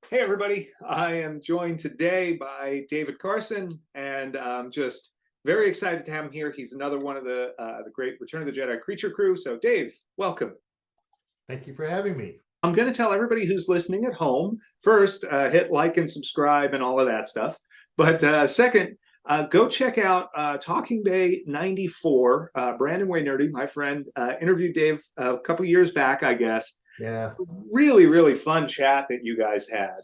Hey, everybody. I am joined today by David Carson, and I'm just very excited to have him here. He's another one of the great Return of the Jedi creature crew. So, Dave, welcome. Thank you for having me. I'm going to tell everybody who's listening at home first, hit like and subscribe and all of that stuff. But second, go check out Talking Bay 94. Brandon Waynerdy, my friend, interviewed Dave a couple years back, I guess. Yeah. Really, really fun chat that you guys had.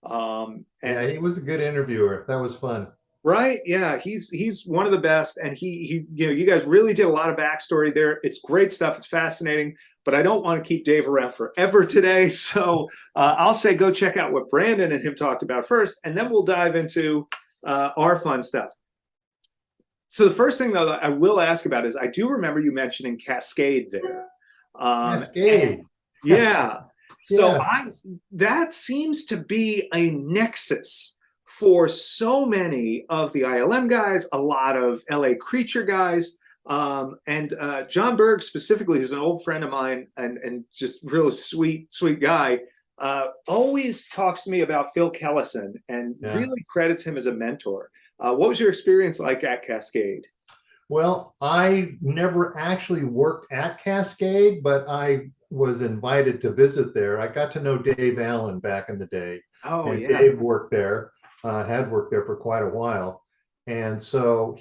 Yeah, And he was a good interviewer. That was fun. right, yeah, he's one of the best, and he you guys really did a lot of backstory there. It's great stuff. It's fascinating, but I don't want to keep Dave around forever today, so I'll say go check out what Brandon and him talked about first, and then we'll dive into our fun stuff. So the first thing though that I will ask about is I do remember you mentioning Cascade there. And Cascade. yeah, so Yeah. I that seems to be a nexus for so many of the ILM guys, a lot of LA Creature guys, and John Berg specifically, who's an old friend of mine and just real sweet guy, always talks to me about Phil Kellison and Yeah. really credits him as a mentor. What was your experience like at Cascade? Well, I never actually worked at Cascade, but I was invited to visit there. I got to know Dave Allen back in the day, Oh and yeah, Dave worked there, had worked there for quite a while. And so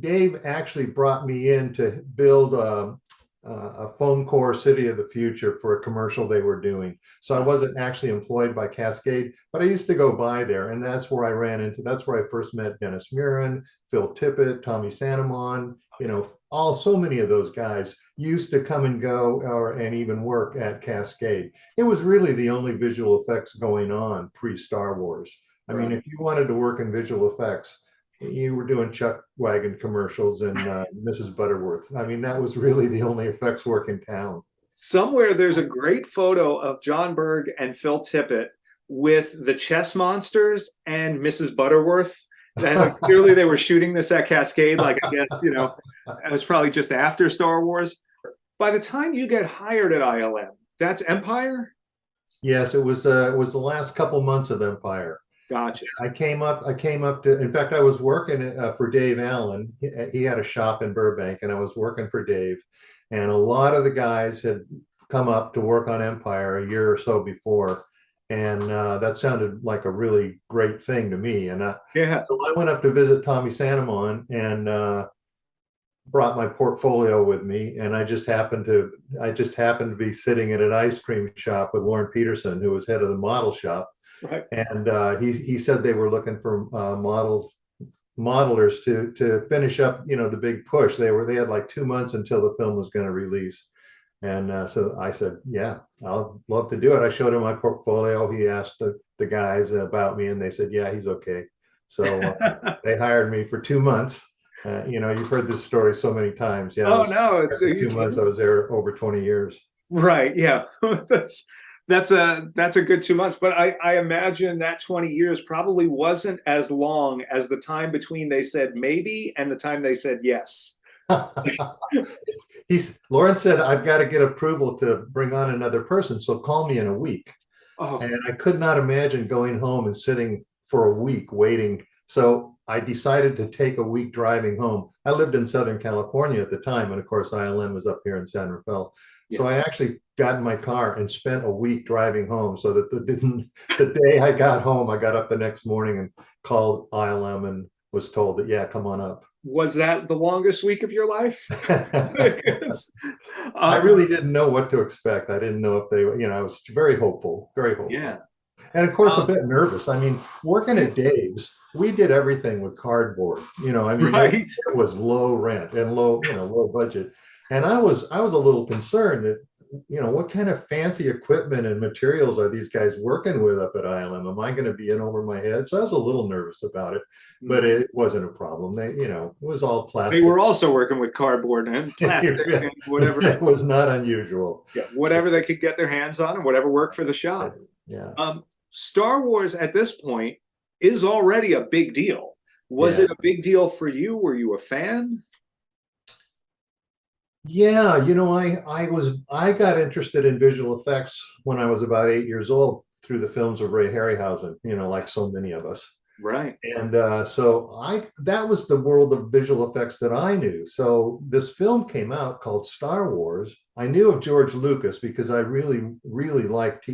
Dave actually brought me in to build a foam core city of the future for a commercial they were doing. So I wasn't actually employed by Cascade, but I used to go by there, and that's where I first met Dennis Murin, Phil Tippett, Tommy Sanamon, all so many of those guys used to come and go and even work at Cascade. It was really the only visual effects going on pre-Star Wars. I mean, right. if you wanted to work in visual effects, you were doing Chuck Wagon commercials and Mrs. Butterworth. I mean, that was really the only effects work in town. Somewhere there's a great photo of John Berg and Phil Tippett with the chess monsters and Mrs. Butterworth. And like, clearly they were shooting this at Cascade. Like, I guess, it was probably just after Star Wars. By the time you get hired at ILM, that's Empire? Yes, it was the last couple months of Empire. Gotcha. I came up to, in fact, I was working for Dave Allen. He had a shop in Burbank, and I was working for Dave. And a lot of the guys had come up to work on Empire a year or so before. And that sounded like a really great thing to me. And Yeah. so I went up to visit Tommy Sanamon and brought my portfolio with me. And I just happened to be sitting at an ice cream shop with Lauren Peterson, who was head of the model shop, Right. and he said they were looking for modelers to finish up, the big push. They had like 2 months until the film was going to release, and so I said, yeah, I'll love to do it. I showed him my portfolio. He asked the guys about me, and they said, yeah, he's okay. So they hired me for 2 months. You've heard this story so many times. Yeah, I Oh was no, there it's are for you 2 months. I kidding? was there over 20 years. Right. Yeah. that's that's a good 2 months. But I imagine that 20 years probably wasn't as long as the time between they said maybe and the time they said yes. Lauren said, I've got to get approval to bring on another person, so call me in a week. Oh, And I could not imagine going home and sitting for a week waiting. So I decided to take a week driving home. I lived in Southern California at the time, and of course, ILM was up here in San Rafael. yeah. So I actually got in my car and spent a week driving home, so that the day I got home, I got up the next morning and called ILM and was told that, yeah, come on up. Was that the longest week of your life? I um, really didn't know what to expect. I didn't know if they, I was very hopeful, very hopeful. yeah. And of course, a Um, bit nervous. I mean, working yeah. at Dave's, we did everything with cardboard. I mean, Right. it was low rent and low budget. And I was a little concerned that, what kind of fancy equipment and materials are these guys working with up at ILM? Am I going to be in over my head? So I was a little nervous about it, but Mhm. it wasn't a problem. It was all They plastic. were also working with cardboard and plastic and whatever, It was not unusual. yeah, whatever they could get their hands on and whatever worked for the shop. Yeah. Star Wars at this point is already a big deal. Was Yeah. it a big deal for you? Were you a fan? Yeah, I got interested in visual effects when I was about 8 years old through the films of Ray Harryhausen, like so many of us. Right. And so that was the world of visual effects that I knew. So this film came out called Star Wars. I knew of George Lucas because I really, really liked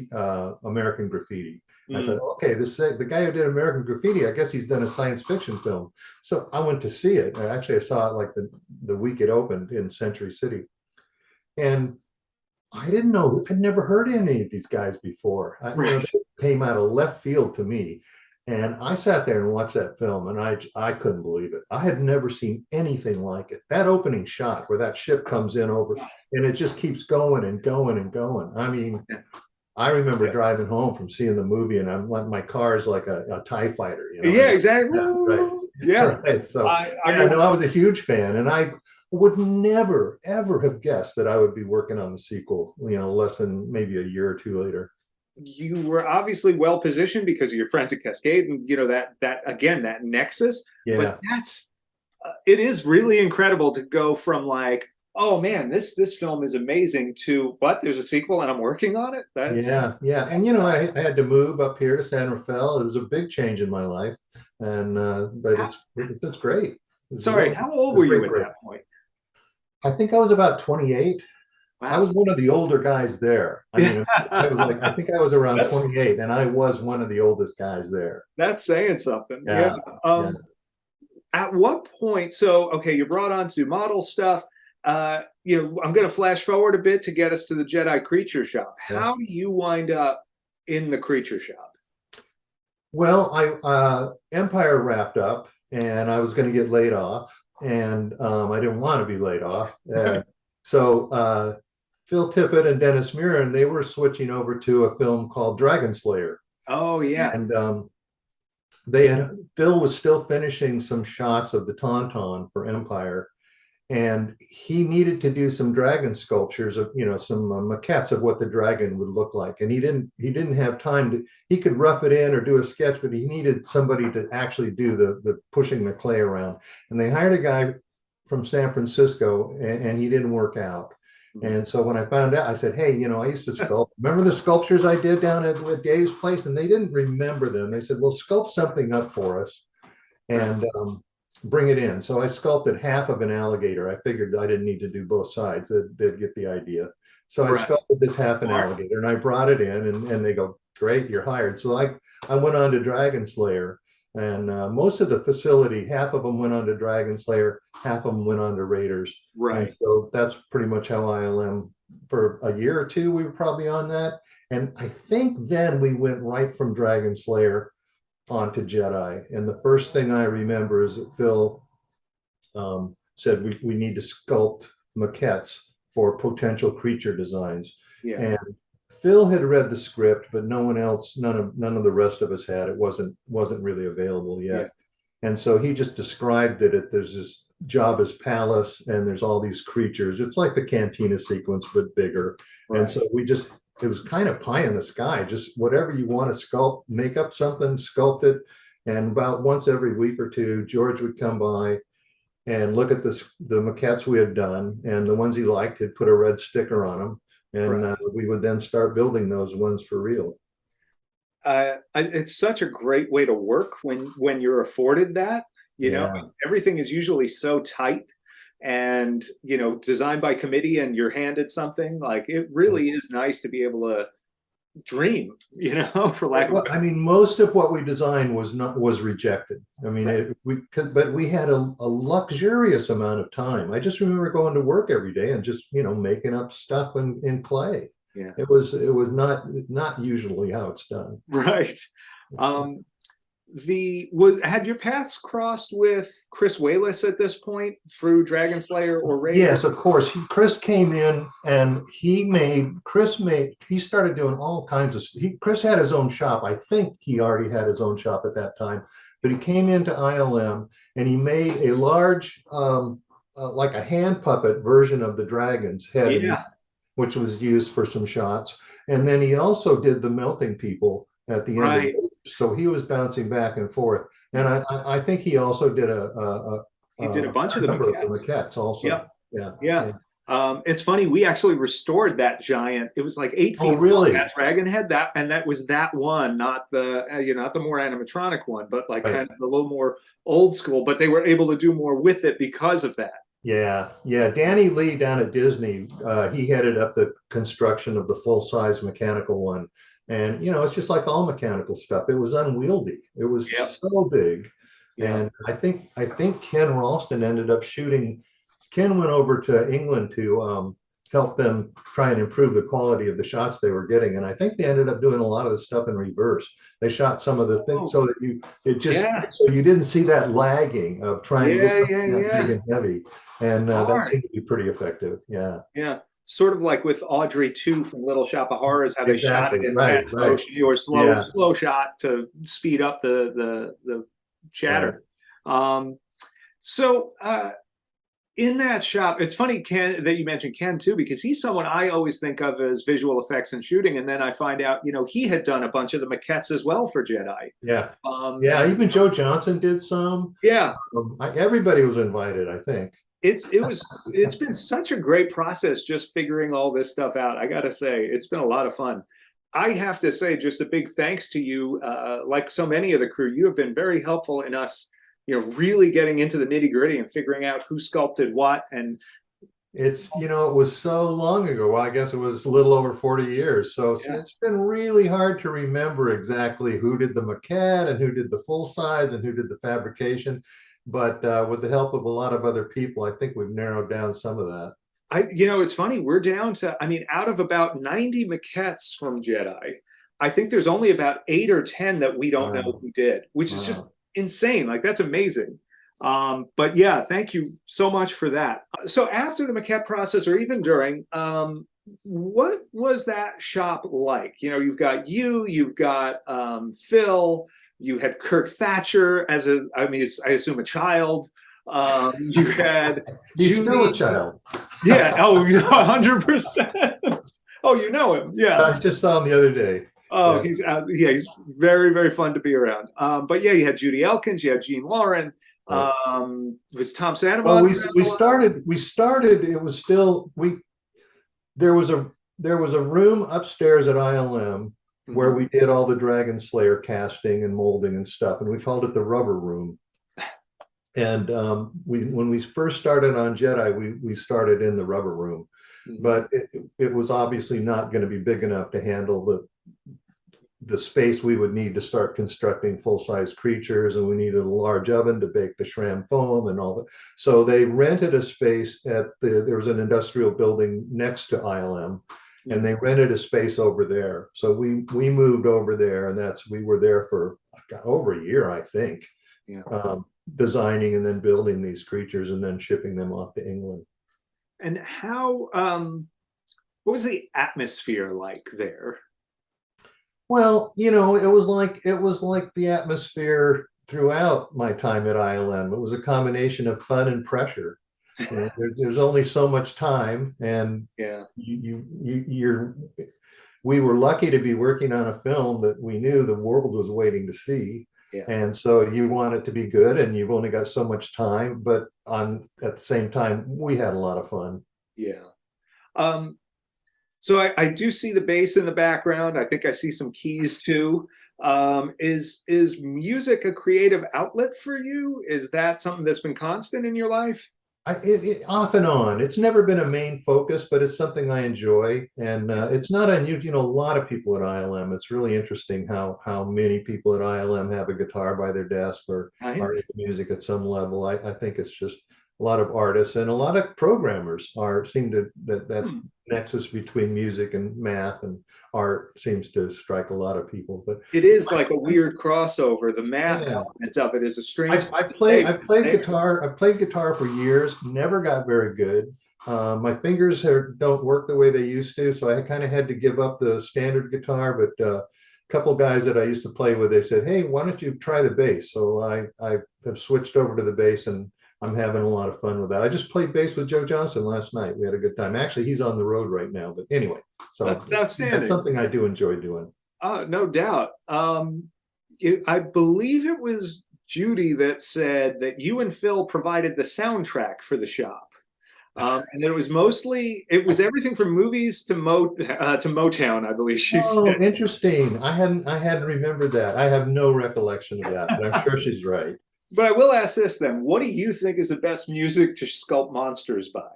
American Graffiti. I said, okay, the guy who did American Graffiti, I guess he's done a science fiction film. So I went to see it. Actually, I saw it like the week it opened in Century City. And I didn't know, I'd never heard of any of these guys before. Right. They came out of left field to me. And I sat there and watched that film, and I couldn't believe it. I had never seen anything like it. That opening shot where that ship comes in over, and it just keeps going and going and going. I mean, I remember driving home from seeing the movie, and my car is like a TIE fighter. Yeah, exactly. Yeah, right. Yeah. Right. So I I was a huge fan, and I would never, ever have guessed that I would be working on the sequel, less than maybe a year or two later. You were obviously well positioned because of your friends at Cascade, and that again, that nexus. Yeah. But it is really incredible to go from like, oh man, this film is amazing, to what, there's a sequel and I'm working on it. Yeah. And I had to move up here to San Rafael. It was a big change in my life, and but it's great. Sorry, how old were you at that point? I think I was about 28. Wow. I was one of the older guys there. I mean, I think I was around 28, and I was one of the oldest guys there. That's saying something. Yeah. At what point? So, okay, you're brought on to do model stuff. I'm going to flash forward a bit to get us to the Jedi creature shop. How do you wind up in the creature shop? Well, Empire wrapped up, and I was going to get laid off, and I didn't want to be laid off. So Phil Tippett and Dennis Muren, they were switching over to a film called Dragon Slayer. Oh yeah. And Phil was still finishing some shots of the Tauntaun for Empire, and he needed to do some dragon sculptures of some maquettes of what the dragon would look like. And he didn't have time he could rough it in or do a sketch, but he needed somebody to actually do the pushing the clay around. And they hired a guy from San Francisco, and he didn't work out. And so when I found out, I said, hey, I used to sculpt. Remember the sculptures I did down at Dave's place? And they didn't remember them. They said, well, sculpt something up for us and bring it in. So I sculpted half of an alligator. I figured I didn't need to do both sides. They'd get the idea. So I sculpted this half an alligator, and I brought it in, and they go, great, you're hired. So I went on to Dragon Slayer. And most of the facility, half of them went on to Dragon Slayer, half of them went on to Raiders. Right. And so that's pretty much how ILM, for a year or two, we were probably on that. And I think then we went right from Dragon Slayer onto Jedi. And the first thing I remember is that Phil said we need to sculpt maquettes for potential creature designs. Yeah. And Phil had read the script, but no one else, none of the rest of us had. It wasn't really available yet. Yeah. And so he just described that there's this Jabba's palace, and there's all these creatures. It's like the Cantina sequence, but bigger. Right. And so it was kind of pie in the sky, just whatever you want to sculpt, make up something, sculpt it. And about once every week or two, George would come by and look at the maquettes we had done, and the ones he liked, he'd put a red sticker on them. And we would then start building those ones for real. It's such a great way to work when you're afforded that. Everything is usually so tight and designed by committee, and you're handed something. Like, it really is nice to be able to dream, for lack of. I mean, most of what we designed was rejected. I mean, but we had a luxurious amount of time. I just remember going to work every day and just making up stuff in clay. Yeah, it was not usually how it's done. Right. Had your paths crossed with Chris Wayless at this point through Dragon Slayer or Raiders? Yes, of course. Chris came in, and he started doing all kinds of. Chris had his own shop. I think he already had his own shop at that time, but he came into ILM, and he made a large, like a hand puppet version of the dragon's head, which was used for some shots. And then he also did the melting people at the end. Right. So he was bouncing back and forth, and I think he also did he did a bunch of the maquettes also. Yeah. It's funny, we actually restored that giant. It was like 8 feet Oh, long, really? that dragon head. That was that one, not the not the more animatronic one, but like Right. kind of a little more old school. But they were able to do more with it because of that. Yeah, yeah. Danny Lee down at Disney, he headed up the construction of the full-size mechanical one. And, it's just like all mechanical stuff. It was unwieldy. It was Yep. so big. Yeah. And I think Ken Ralston ended up shooting. Ken went over to England to help them try and improve the quality of the shots they were getting. And I think they ended up doing a lot of the stuff in reverse. They shot some of the things Oh, so that yeah. so you didn't see that lagging of trying to get Yeah. Yeah. that big Yeah. and heavy. And that Smart. seemed to be pretty effective. Yeah, Yeah. Sort of like with Audrey 2 from Little Shop of Horrors, how they shot it exactly. in Right, fast right. motion or Yeah, slow shot to speed up the right. chatter. Um, so in that shop, it's funny, Ken, that you mentioned Ken too, because he's someone I always think of as visual effects and shooting, and then I find out, he had done a bunch of the maquettes as well for Jedi. Yeah, And yeah. Even Joe Johnson did some. yeah, Everybody was invited, I think. it's been such a great process just figuring all this stuff out. I gotta say, it's been a lot of fun. I have to say, just a big thanks to you. Like so many of the crew, you have been very helpful in us, really getting into the nitty gritty and figuring out who sculpted what. And It was so long ago. Well, I guess it was a little over 40 years. So yeah, it's been really hard to remember exactly who did the maquette and who did the full size and who did the fabrication. But with the help of a lot of other people, I think we've narrowed down some of that. it's funny. We're down to, I mean, out of about 90 maquettes from Jedi, I think there's only about 8 or 10 that we don't know Wow. who did, which is just Wow. insane. Like that's amazing. But yeah, thank you so much for that. So after the maquette process, or even during, what was that shop like? You've got Phil, you had Kirk Thatcher as I assume a child. You had He's still a Judy. child. Yeah. Oh, 100%. Oh, you know him. Yeah. I just saw him the other day. Oh, Yeah. he's very, very fun to be around. But yeah, you had Judy Elkins, you had Gene Lauren. Right. Was Tom Well, Sanamon? we started. It was still we. There was a room upstairs at ILM where Mhm. we did all the Dragon Slayer casting and molding and stuff, and we called it the rubber room. And when we first started on Jedi, we started in the rubber room, Mhm. but it was obviously not going to be big enough to handle the space we would need to start constructing full-size creatures, and we needed a large oven to bake the shram foam and all that. So they rented a space there was an industrial building next to ILM, and they rented a space over there. So we moved over there, and we were there for over a year, I think. Yeah. Designing and then building these creatures and then shipping them off to England. And what was the atmosphere like there? Well, it was like the atmosphere throughout my time at ILM. It was a combination of fun and pressure. There's only so much time, and Yeah. we were lucky to be working on a film that we knew the world was waiting to see. Yeah. And so you want it to be good, and you've only got so much time, but at the same time, we had a lot of fun. Yeah. So I do see the bass in the background. I think I see some keys too. Is music a creative outlet for you? Is that something that's been constant in your life? Off and on. It's never been a main focus, but it's something I enjoy, and it's not unusual. A lot of people at ILM. It's really interesting how many people at ILM have a guitar by their desk or Right. are into music at some level. I think it's just a lot of artists and a lot of programmers seem to that Hmm. nexus between music and math and art seems to strike a lot of people. But It is like a weird crossover. The math yeah. element of it is a strange I thing to say, I played guitar. I played guitar for years. Never got very good. My fingers don't work the way they used to, so I kind of had to give up the standard guitar. But a couple guys that I used to play with, they said, "Hey, why don't you try the bass?" So I have switched over to the bass, and I'm having a lot of fun with that. I just played bass with Joe Johnson last night. We had a good time. Actually, he's on the road right now. But anyway, so That's that's outstanding. something I do enjoy doing. No doubt. I believe it was Judy that said that you and Phil provided the soundtrack for the shop. And it was everything from movies to Motown, I believe she Oh, said. interesting. I hadn't remembered that. I have no recollection of that, but I'm sure she's right. But I will ask this then: what do you think is the best music to sculpt monsters by?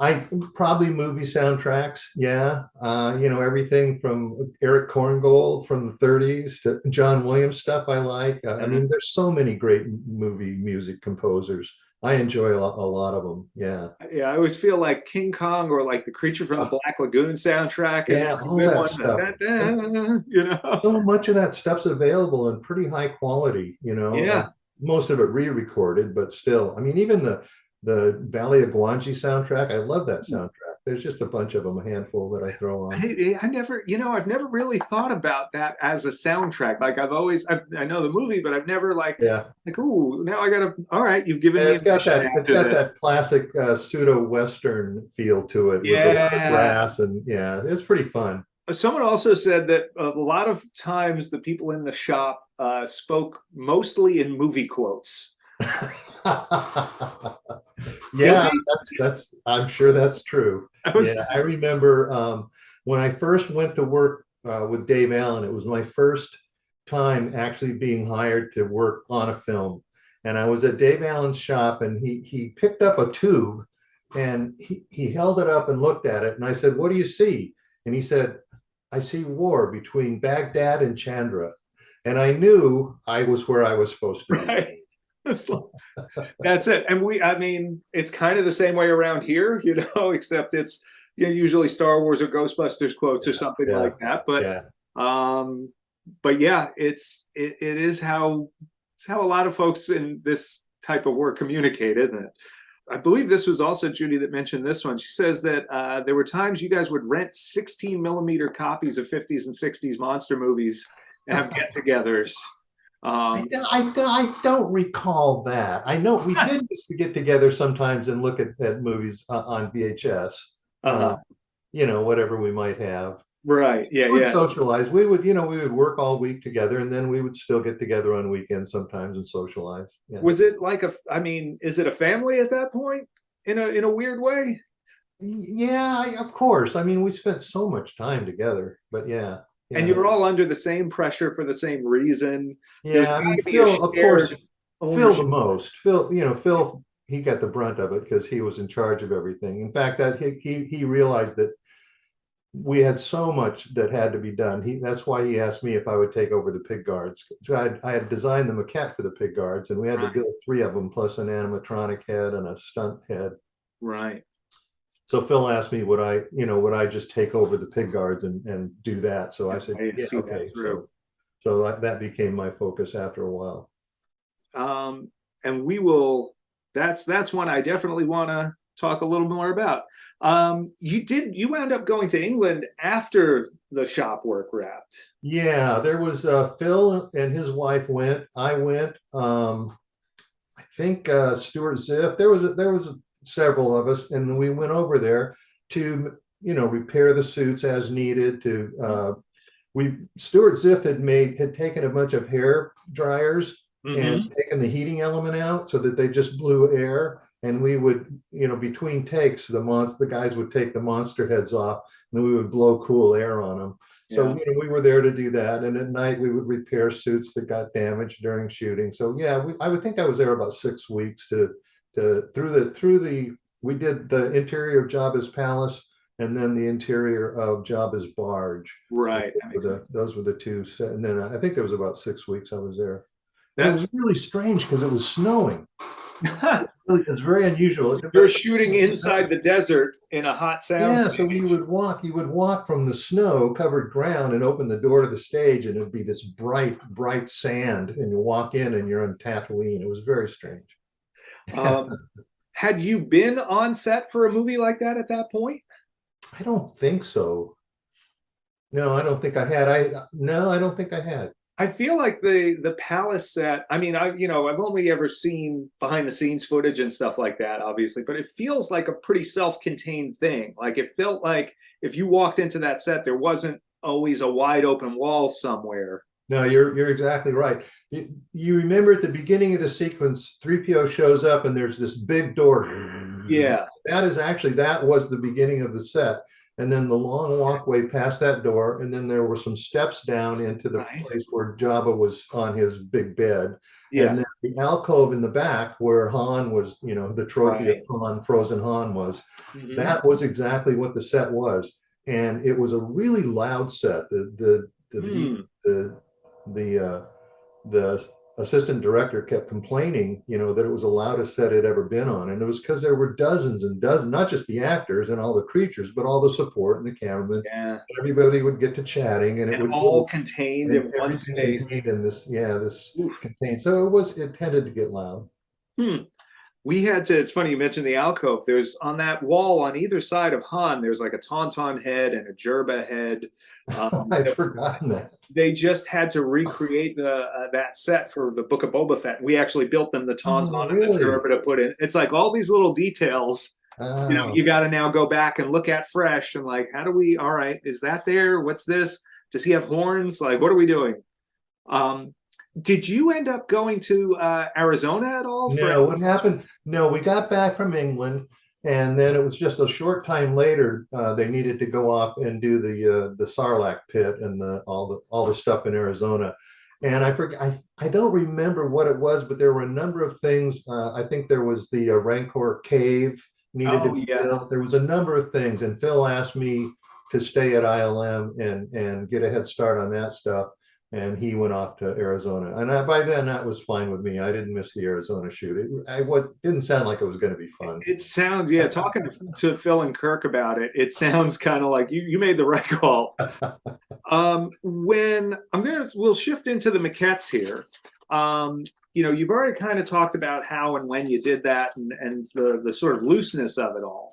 I probably movie soundtracks. Yeah. Everything from Eric Korngold from the 30s to John Williams stuff I like. I mean, there's so many great movie music composers. I enjoy a lot of them. Yeah. Yeah, I always feel like King Kong or like the Creature from the Black Lagoon soundtrack is a Yeah, pretty all good that one. stuff. And You know? so much of that stuff's available in pretty high quality, Yeah. most of it re-recorded, but still, I mean, even the Valley of Gwangi soundtrack, I love that soundtrack. There's just a bunch of them, a handful that I throw on. I never, I've never really thought about that as a soundtrack. Like I know the movie, but I've never Yeah. ooh, now I gotta, all right, you've given And me a mission it's after got this. that classic pseudo-Western feel to it with a lot of Yeah. brass, and yeah, it's pretty fun. Someone also said that a lot of times the people in the shop spoke mostly in movie quotes. Yeah, Guilty? that's I'm sure that's true. I was, Yeah, I remember when I first went to work with Dave Allen, it was my first time actually being hired to work on a film. And I was at Dave Allen's shop, and he picked up a tube, and he held it up and looked at it. And I said, "What do you see?" And he said, "I see war between Baghdad and Chandra." And I knew I was where I was supposed to be. right. That's it. And I mean, it's kind of the same way around here, except it's usually Star Wars or Ghostbusters quotes or something Yeah, like that. yeah. Um, but yeah, it is how it's how a lot of folks in this type of work communicate, isn't it? I believe this was also Judy that mentioned this one. She says that there were times you guys would rent 16 millimeter copies of 50s and 60s monster movies and have get-togethers. I don't recall that. I know we did used to get together sometimes and look at movies on VHS, Uh-huh. whatever we might have. Right. Yeah. We would Yeah. socialize. We would work all week together, and then we would still get together on weekends sometimes and socialize. Yeah. Was it like I mean, is it a family at that point in a weird way? Yeah, of course. I mean, we spent so much time together, but yeah, And yeah, you're all under the same pressure for the same reason. There's yeah. I got mean, to be a Phil, of course, shared Phil the ownership. most. Phil, he got the brunt of it because he was in charge of everything. In fact, that he realized that we had so much that had to be done. That's why he asked me if I would take over the pig guards. So I had designed the maquette for the pig guards, and we had to Right. build three of them plus an animatronic head and a stunt head. Right. So Phil asked me would I just take over the pig guards and do that? So I said, I yeah, see that okay. through. So that became my focus after a while. Um, and we will. That's one I definitely want to talk a little more about. You wound up going to England after the shop work wrapped. Yeah, there was Phil and his wife went. I went. I think Stuart Ziff. There was several of us, and we went over there to repair the suits as needed. Stuart Ziff had taken a bunch of hair dryers and Mm-hmm. taken the heating element out so that they just blew air. And we would, between takes, the guys would take the monster heads off, and we would blow cool air on them. So Yeah. we were there to do that, and at night we would repair suits that got damaged during shooting. So yeah, I would think I was there about 6 weeks we did the interior of Jabba's palace and then the interior of Jabba's barge. Right. That makes sense. Those were the two set, and then I think there was about 6 weeks I was there, and it That's was really strange because it was snowing. It's very unusual. you're shooting inside the desert in a hot sound Yeah, so stage. you would walk from the snow covered ground and open the door to the stage, and it'd be this bright sand, and you walk in and you're on Tatooine. It was very strange. Um, had you been on set for a movie like that at that point? I don't think so. No, I don't think I had. I don't think I had. I feel like the palace set. I mean, I've only ever seen behind the scenes footage and stuff like that, obviously, but it feels like a pretty self-contained thing. Like it felt like if you walked into that set, there wasn't always a wide open wall somewhere. No, you're exactly right. You remember at the beginning of the sequence, 3PO shows up and there's this big door Yeah. That was the beginning of the set. And then the long walkway past that door, and then there were some steps down into the Right. place where Jabba was on his big bed. Yeah. And then the alcove in the back where Han was, the trophy of Right. Han, frozen Han was, Mhm. that was exactly what the set was. And it was a really loud set. Hmm. The assistant director kept complaining, that it was the loudest set it ever been on. And it was because there were dozens and dozens, not just the actors and all the creatures, but all the support and the cameramen. Yeah. Everybody would get to chatting, and And all contained in and one everything space. contained in this, this Oof. contained. So it tended to get loud. Hmm. We had to, it's funny you mentioned the alcove. There's on that wall on either side of Han, there's like a Tauntaun head and a Jerba head. I'd forgotten that. They just had to recreate the that set for the Book of Boba Fett. We actually built them the Oh, Tauntaun and the really? Jerba to put in. It's like all these little details, you Oh, got to now go back and look at fresh and like, how do we, all right, is that there? What's this? Does he have horns? Like, what are we doing? Um, did you end up going to Arizona at all for no, what happened? No, we got back from England, and then it was just a short time later. They needed to go off and do the Sarlacc pit and all the stuff in Arizona. And I forget, I don't remember what it was, but there were a number of things. I think there was the Rancor cave needed to Oh be yeah. built. There was a number of things, and Phil asked me to stay at ILM and get a head start on that stuff, and he went off to Arizona. And by then, that was fine with me. I didn't miss the Arizona shoot. Didn't sound like it was going to be fun. It sounds, yeah, talking to Phil and Kirk about it, it sounds kind of like you made the right call. When we'll shift into the maquettes here. You've already kind of talked about how and when you did that and the sort of looseness of it all.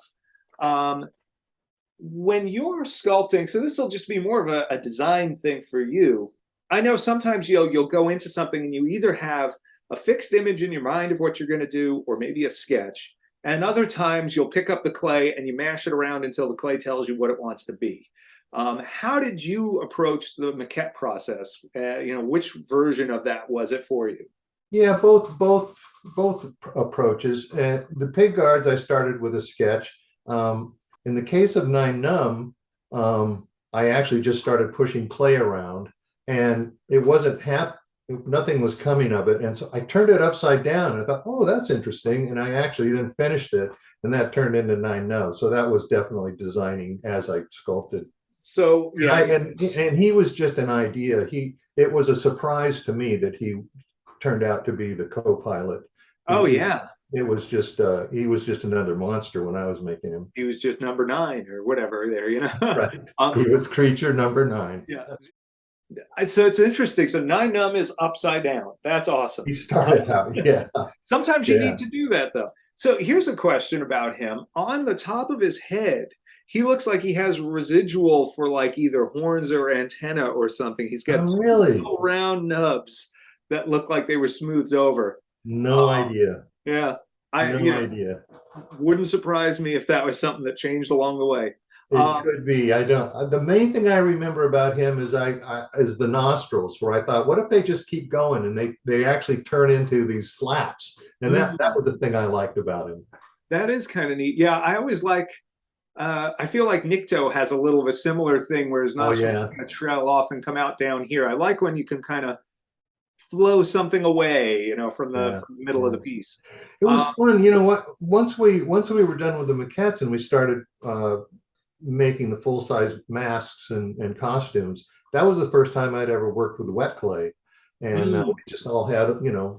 When you're sculpting, so this will just be more of a design thing for you. I know sometimes you'll go into something and you either have a fixed image in your mind of what you're going to do, or maybe a sketch. And other times you'll pick up the clay and you mash it around until the clay tells you what it wants to be. How did you approach the maquette process? Which version of that was it for you? Yeah, both approaches. The pig guards, I started with a sketch. In the case of Nine Numb, I actually just started pushing clay around, and it wasn't nothing was coming of it. And so I turned it upside down and I thought, oh, that's interesting. And I actually then finished it, and that turned into Nine Numb. So that was definitely designing as I sculpted. So yeah, And he was just an idea. It was a surprise to me that he turned out to be the co-pilot. oh yeah, It was just he was just another monster when I was making him. he was just number 9 or whatever there. Right. He was creature number 9. Yeah. So it's interesting. So Nine Numb is upside down. That's awesome. He started out, yeah. Sometimes you Yeah. need to do that though. So here's a question about him. On the top of his head, he looks like he has residual for like either horns or antenna or something. He's got Oh, really? little round nubs that look like they were smoothed over. No idea. Yeah. No idea. Wouldn't surprise me if that was something that changed along the way. It could be. I don't. The main thing I remember about him is is the nostrils, where I thought, what if they just keep going and they actually turn into these flaps? And that was the thing I liked about him. That is kind of neat. Yeah, I always like. I feel like Nikto has a little of a similar thing where his nostrils kind of trail off and come out down here. I like when you can kind of flow something away, from the middle of the piece. It was fun. You know what? Once we were done with the maquettes and we started making the full-size masks and costumes, that was the first time I'd ever worked with wet clay. And we just all had,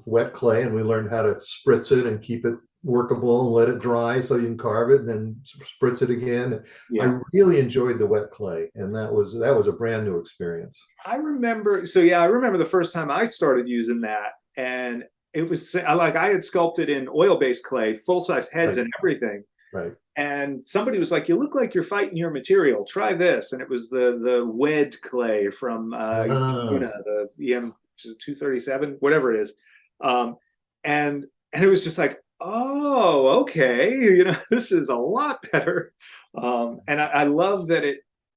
wet clay, and we learned how to spritz it and keep it workable and let it dry so you can carve it and then spritz it again. Yeah. I really enjoyed the wet clay, and that was a brand new experience. I remember the first time I started using that, and it was like I had sculpted in oil-based clay, full-size heads and everything. Right. And somebody was like, "You look like you're fighting your material. Try this." And it was the wed clay from Una, the EM 237, whatever it is. And it was just like, oh, okay, this is a lot better. And I love that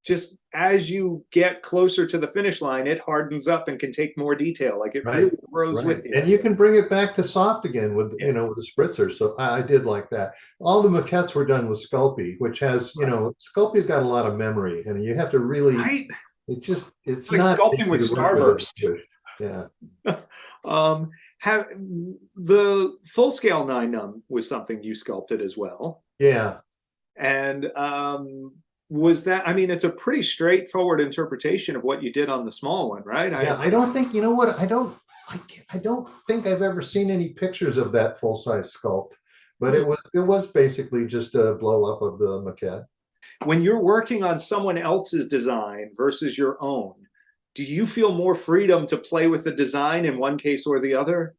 just as you get closer to the finish line, it hardens up and can take more detail. Like it Right. really grows Right. with you. And you can bring it back to soft again with, Yeah. with the spritzer. So I did like that. All the maquettes were done with Sculpey, which has, Sculpey's got a lot of memory, and you have to really, Right? it's Like not sculpting with easy to work with Starburst. it. Yeah. Have the full scale 9 num was something you sculpted as well. Yeah. And was that, I mean, it's a pretty straightforward interpretation of what you did on the small one, right? Yeah. I don't think, what, I don't think I've ever seen any pictures of that full-size sculpt, but it was basically just a blow up of the maquette. When you're working on someone else's design versus your own, do you feel more freedom to play with the design in one case or the other?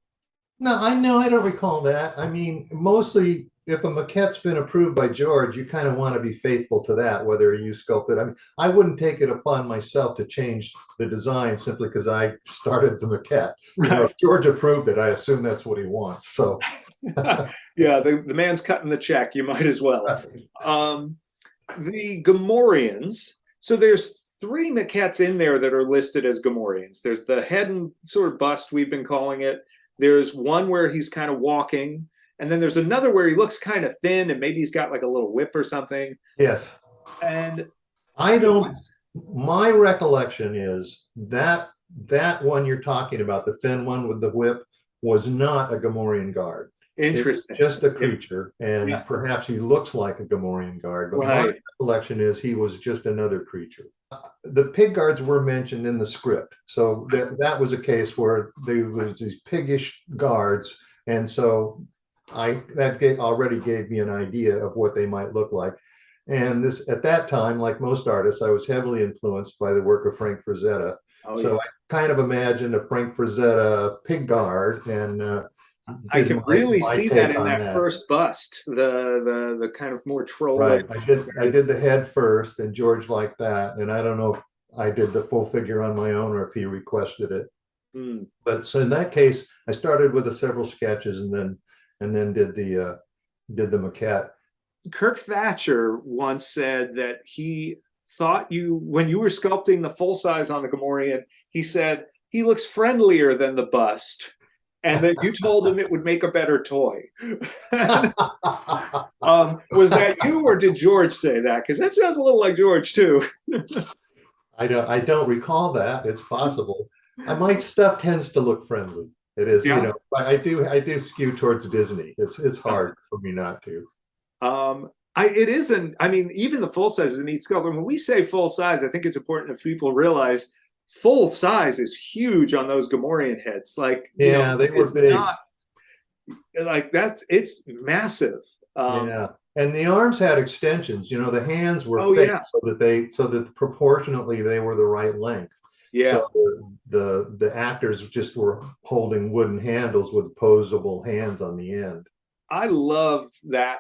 No, I don't recall that. I mean, mostly if a maquette's been approved by George, you kind of want to be faithful to that, whether you sculpt it. I mean, I wouldn't take it upon myself to change the design simply because I started the maquette. Right. If George approved it, I assume that's what he wants. So yeah, the man's cutting the check. You might as well. The Gamorreans. So there's 3 maquettes in there that are listed as Gamorreans. There's the head and sort of bust, we've been calling it. There's one where he's kind of walking, and then there's another where he looks kind of thin, and maybe he's got like a little whip or something. yes, And I don't. My recollection is that one you're talking about, the thin one with the whip, was not a Gamorrean guard. Interesting. It's just a creature, and perhaps he looks like a Gamorrean guard, but my recollection is he was just another creature. The pig guards were mentioned in the script, so that was a case where there was these piggish guards, and so already gave me an idea of what they might look like. And this, at that time, like most artists, I was heavily influenced by the work of Frank Frazetta. I kind of imagined a Frank Frazetta pig guard, and I can really see that in that first bust, the kind of more troll. Right. I did the head first, and George liked that. And I don't know if I did the full figure on my own or if he requested it. But so in that case, I started with the several sketches and then did the maquette. Kirk Thatcher once said that he thought when you were sculpting the full size on the Gamorrean, he said he looks friendlier than the bust. And that you told him it would make a better toy. Was that you, or did George say that? Because that sounds a little like George too. I don't recall that. It's possible. My stuff tends to look friendly. It is, I do skew towards Disney. It's hard for me not to. It isn't. I mean, even the full size is a neat sculpt. When we say full size, I think it's important that people realize full size is huge on those Gamorrean heads. Like, they were big. Not, like it's massive. And the arms had extensions. The hands were thick so that proportionately they were the right length. Yeah. So the actors just were holding wooden handles with opposable hands on the end. I love that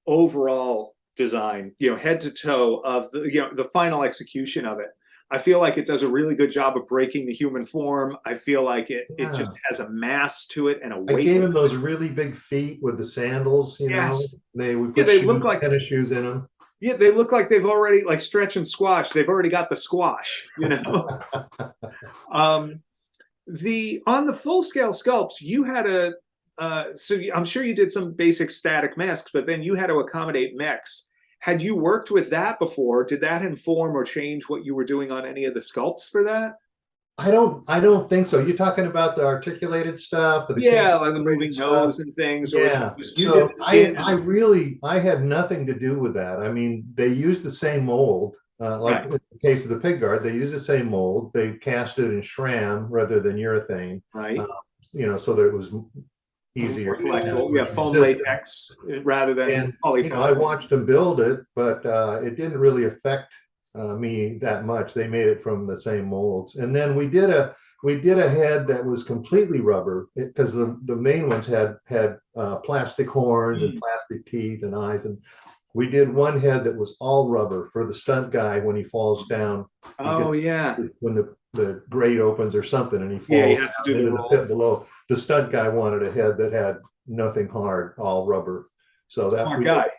overall design, head to toe of the final execution of it. I feel like it does a really good job of breaking the human form. I feel like it just has a mass to it and a weight. I gave him those really big feet with the sandals, They look like tennis shoes in them. Yeah, they look like they've already, like stretch and squash. They've already got the squash, on the full scale sculpts, you had so I'm sure you did some basic static masks, but then you had to accommodate mechs. Had you worked with that before? Did that inform or change what you were doing on any of the sculpts for that? I don't think so. You're talking about the articulated stuff? Like the moving nose and things. Yeah. I had nothing to do with that. I mean, they used the same mold. In the case of the pig guard, they used the same mold. They cast it in SRAM rather than urethane. Right. So that it was easier, flexible, foam latex rather than polyfoam. I watched them build it, but it didn't really affect me that much. They made it from the same molds, and then we did a head that was completely rubber because the main ones had plastic horns and plastic teeth and eyes, and we did one head that was all rubber for the stunt guy when he falls down. When the grate opens or something and he falls he has to do into the pit below. The stunt guy wanted a head that had nothing hard, all rubber. So that smart guy.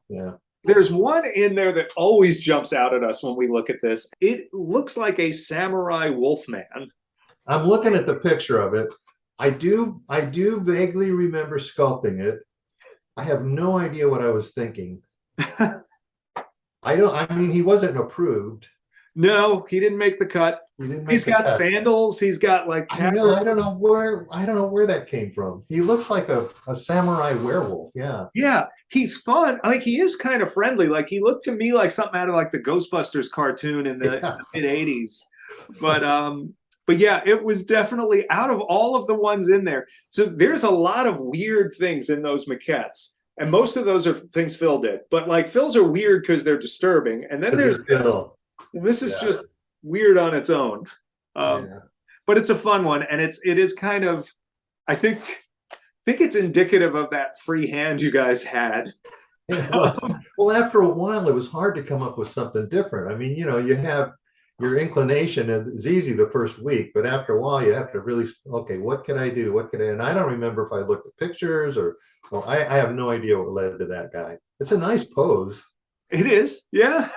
Yeah. There's one in there that always jumps out at us when we look at this. It looks like a samurai wolfman. I'm looking at the picture of it. I do vaguely remember sculpting it. I have no idea what I was thinking. I mean, he wasn't approved. No, he didn't make the cut. He didn't make He's the got cut. sandals. He's got like I know, I don't know where that came from. He looks like a samurai werewolf. Yeah. Yeah, he's fun. Like he is kind of friendly. Like he looked to me like something out of like the Ghostbusters cartoon in the Yeah. mid '80s. But yeah, it was definitely out of all of the ones in there. So there's a lot of weird things in those maquettes. And most of those are things Phil did. But like Phil's are weird because they're disturbing. And then there's this is just weird on its own. Yeah. But it's a fun one, and it is kind of, I think it's indicative of that free hand you guys had. Well, after a while, it was hard to come up with something different. I mean, you have your inclination. It's easy the first week, but after a while, you have to really, okay, what can I do? What can I? And I don't remember if I looked at pictures or, well, I have no idea what led to that guy. It's a nice pose. It is, yeah.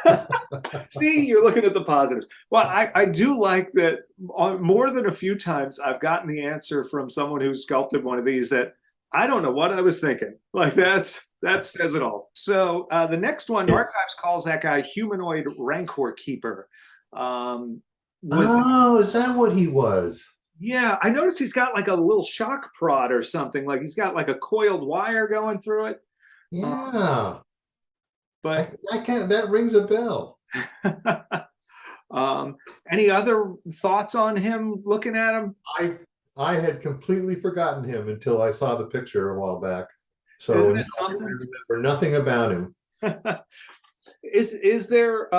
See, you're looking at the positives. Well, I do like that more than a few times I've gotten the answer from someone who sculpted one of these that I don't know what I was thinking. Like that says it all. So the next one, Archives calls that guy Humanoid Rancor Keeper. Is that what he was? Yeah, I noticed he's got like a little shock prod or something. Like he's got like a coiled wire going through it. Yeah. But I can't, that rings a bell. Any other thoughts on him looking at him? I had completely forgotten him until I saw the picture a while back. So I remember nothing about him. Is there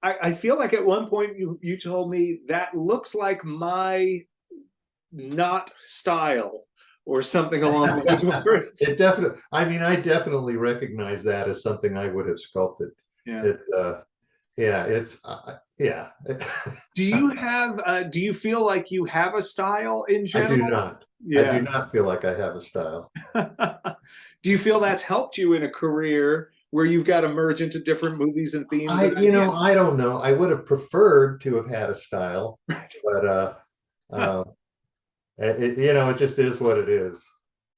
I feel like at one point you told me that looks like my not style or something along those words. It definitely, I mean, I definitely recognize that as something I would have sculpted. Yeah. Yeah. Do you feel like you have a style in general? I do not. Yeah. I do not feel like I have a style. Do you feel that's helped you in a career where you've got to merge into different movies and themes? I don't know. I would have preferred to have had a style, but it just is what it is.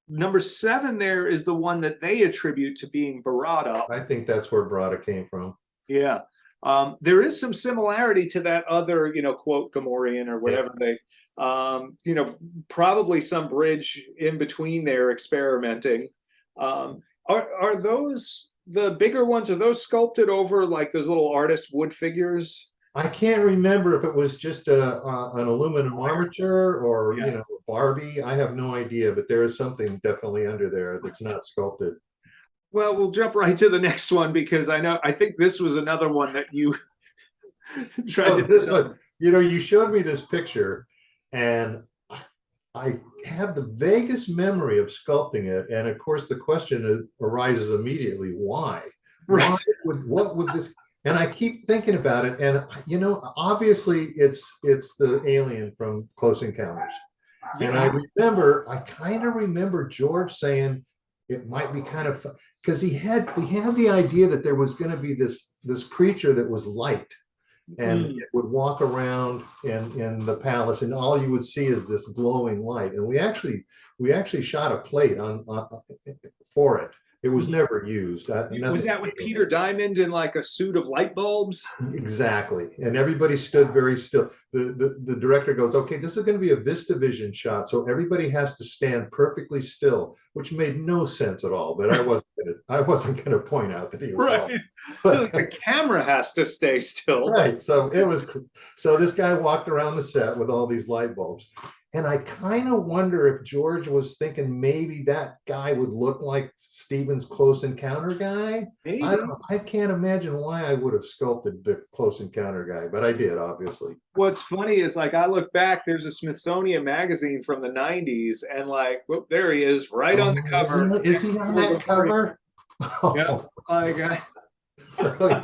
Number 7 there is the one that they attribute to being Barada. I think that's where Barada came from. Yeah. There is some similarity to that other, quote, Gamorrean or whatever they, probably some bridge in between there experimenting. Are those the bigger ones? Are those sculpted over like those little artist wood figures? I can't remember if it was just an aluminum armature or Barbie. I have no idea, but there is something definitely under there that's not sculpted. Well, we'll jump right to the next one because I think this was another one that you tried to. This one, you showed me this picture, and I have the vaguest memory of sculpting it, and of course the question arises immediately: why? Right. What would this? And I keep thinking about it, and obviously it's the alien from Close Encounters, and I kind of remember George saying it might be kind of, because he had the idea that there was going to be this creature that was light, and it would walk around in the palace, and all you would see is this glowing light. And we actually shot a plate on for it. It was never used. Was that with Peter Diamond in like a suit of light bulbs? Exactly. And everybody stood very still. The director goes, okay, this is going to be a VistaVision shot, so everybody has to stand perfectly still, which made no sense at all. But I wasn't going to point out that he was right. But the camera has to stay still. Right. So this guy walked around the set with all these light bulbs. And I kind of wonder if George was thinking maybe that guy would look like Steven's Close Encounter guy. Maybe. I don't know. I can't imagine why I would have sculpted the Close Encounter guy, but I did, obviously. What's funny is like I look back, there's a Smithsonian magazine from the 90s, and like, whoop, there he is, right on the cover. Is he on that cover? Yeah, like so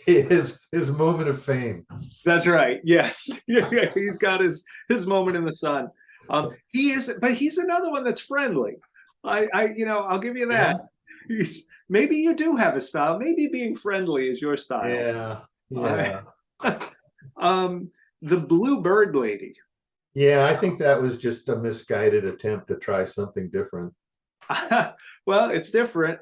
his moment of fame. That's right. Yes. Yeah, he's got his moment in the sun. He is, but he's another one that's friendly. I'll give you that. Maybe you do have a style. Maybe being friendly is your style. Yeah, yeah, Um, the Blue Bird Lady. yeah. I think that was just a misguided attempt to try something different. Well, it's different.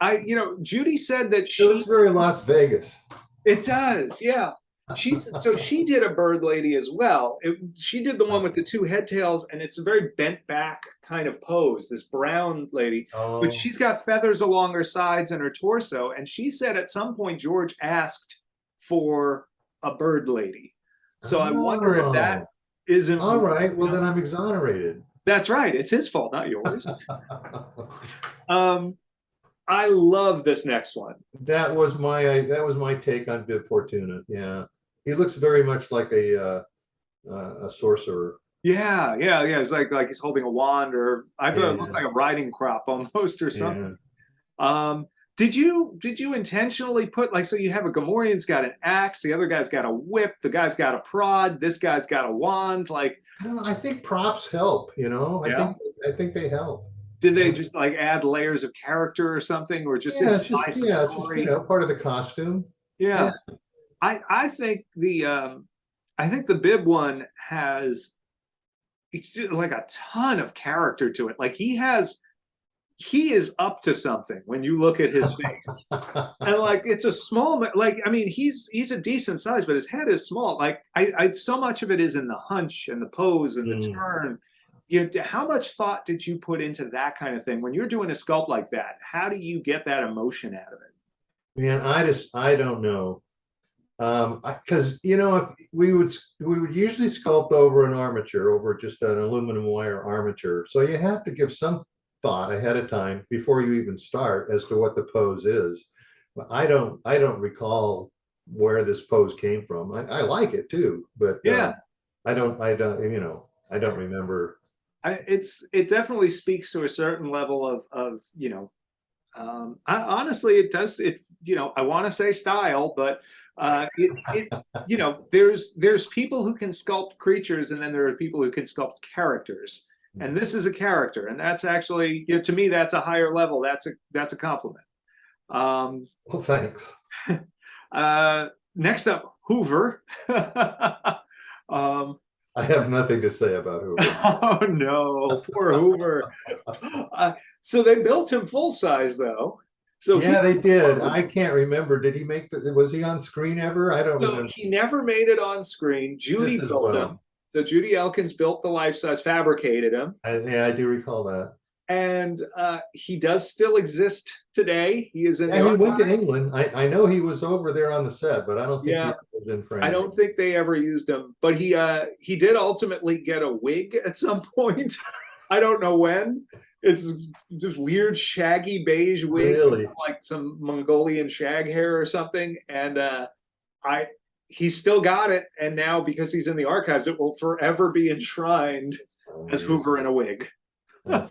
Judy said that It looks she, very Las Vegas. it does, yeah. So she did a bird lady as well. She did the one with the two head tails, and it's a very bent back kind of pose, this brown lady, but Oh, she's got feathers along her sides and her torso. And she said at some point George asked for a bird lady. So I wonder if that oh, isn't, all right. Well, then I'm exonerated. that's right. It's his fault, not yours. Um, I love this next one. That was my take on Bib Fortuna. Yeah, he looks very much like a sorcerer. Yeah, yeah, yeah. It's like he's holding a wand, or I thought it looked Yeah, like a riding crop almost, or something. yeah. Um, did you intentionally put, like, so you have a Gamorrean's got an axe, the other guy's got a whip, the guy's got a prod, this guy's got a wand. Like, I don't know. I think props help. I yeah. think they help. Did they Yeah, just like add layers of character or something, or just yeah. It's just imply some yeah. It's just story? part of the costume. Yeah. Yeah, I think the bib one has, it's just like a ton of character to it. Like he is up to something when you look at his face. And like it's a small, like, I mean, he's a decent size, but his head is small. Like I so much of it is in the hunch and the pose and the Mm. turn. How much thought did you put into that kind of thing when you're doing a sculpt like that? How do you get that emotion out of it? Man, I don't know. Because we would usually sculpt over an armature, over just an aluminum wire armature. So you have to give some thought ahead of time before you even start as to what the pose is. But I don't recall where this pose came from. I like it too, but Yeah, I don't remember. it definitely speaks to a certain level of honestly, it does. I want to say style, but there's people who can sculpt creatures, and then there are people who can sculpt characters. And this is a character, and that's actually, to me, that's a higher level. That's a compliment. Um, Well, thanks. Next up, Hoover. um, I have nothing to say about Hoover. oh no, poor Hoover. So they built him full size though. So Yeah, they did. I can't remember. Did he was he on screen ever? I don't remember. he never made it on screen. Just Judy as built him. well. So Judy Elkins built the life size, fabricated him, Yeah, I do recall that. and he does still exist today. He is in the Yeah, he went to archives. England. I know he was over there on the set, but I don't think he Yeah, was in I France. don't think they ever used him, but he did ultimately get a wig at some point. I don't know when. It's just weird shaggy beige wig, Really? like some Mongolian shag hair or something. And I he's still got it, and now because he's in the archives, it will forever be enshrined Oh, as man. Hoover in a wig. Okay.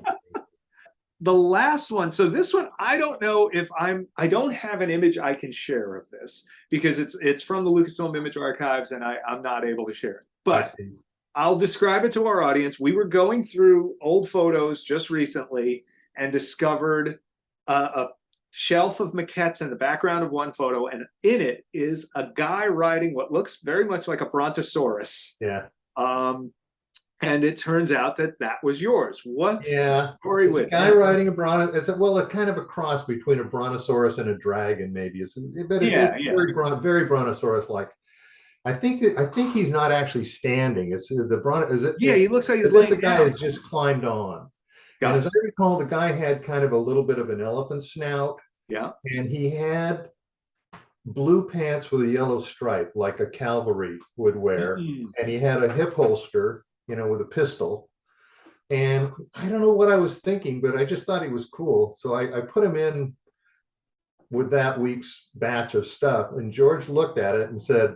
The last one, so this one, I don't know if I don't have an image I can share of this because it's from the Lucasfilm Image Archives, and I'm not able to share it. I But see. I'll describe it to our audience. We were going through old photos just recently and discovered a shelf of maquettes in the background of one photo, and in it is a guy riding what looks very much like a brontosaurus. Yeah. Um, and it turns out that was yours. What's the Yeah. story It's a with guy him? riding a bron. A kind of a cross between a brontosaurus and a dragon, maybe. It's Yeah, yeah, very brontosaurus-like. I think he's not actually standing. It's the bron. Is it? yeah. It's He looks like he's as if the laying guy down. has just climbed on. And as Gotcha. I recall, the guy had kind of a little bit of an elephant snout, Yeah. and he had blue pants with a yellow stripe, like a cavalry would wear. Mm. And he had a hip holster, with a pistol. And I don't know what I was thinking, but I just thought he was cool. So I put him in with that week's batch of stuff. And George looked at it and said,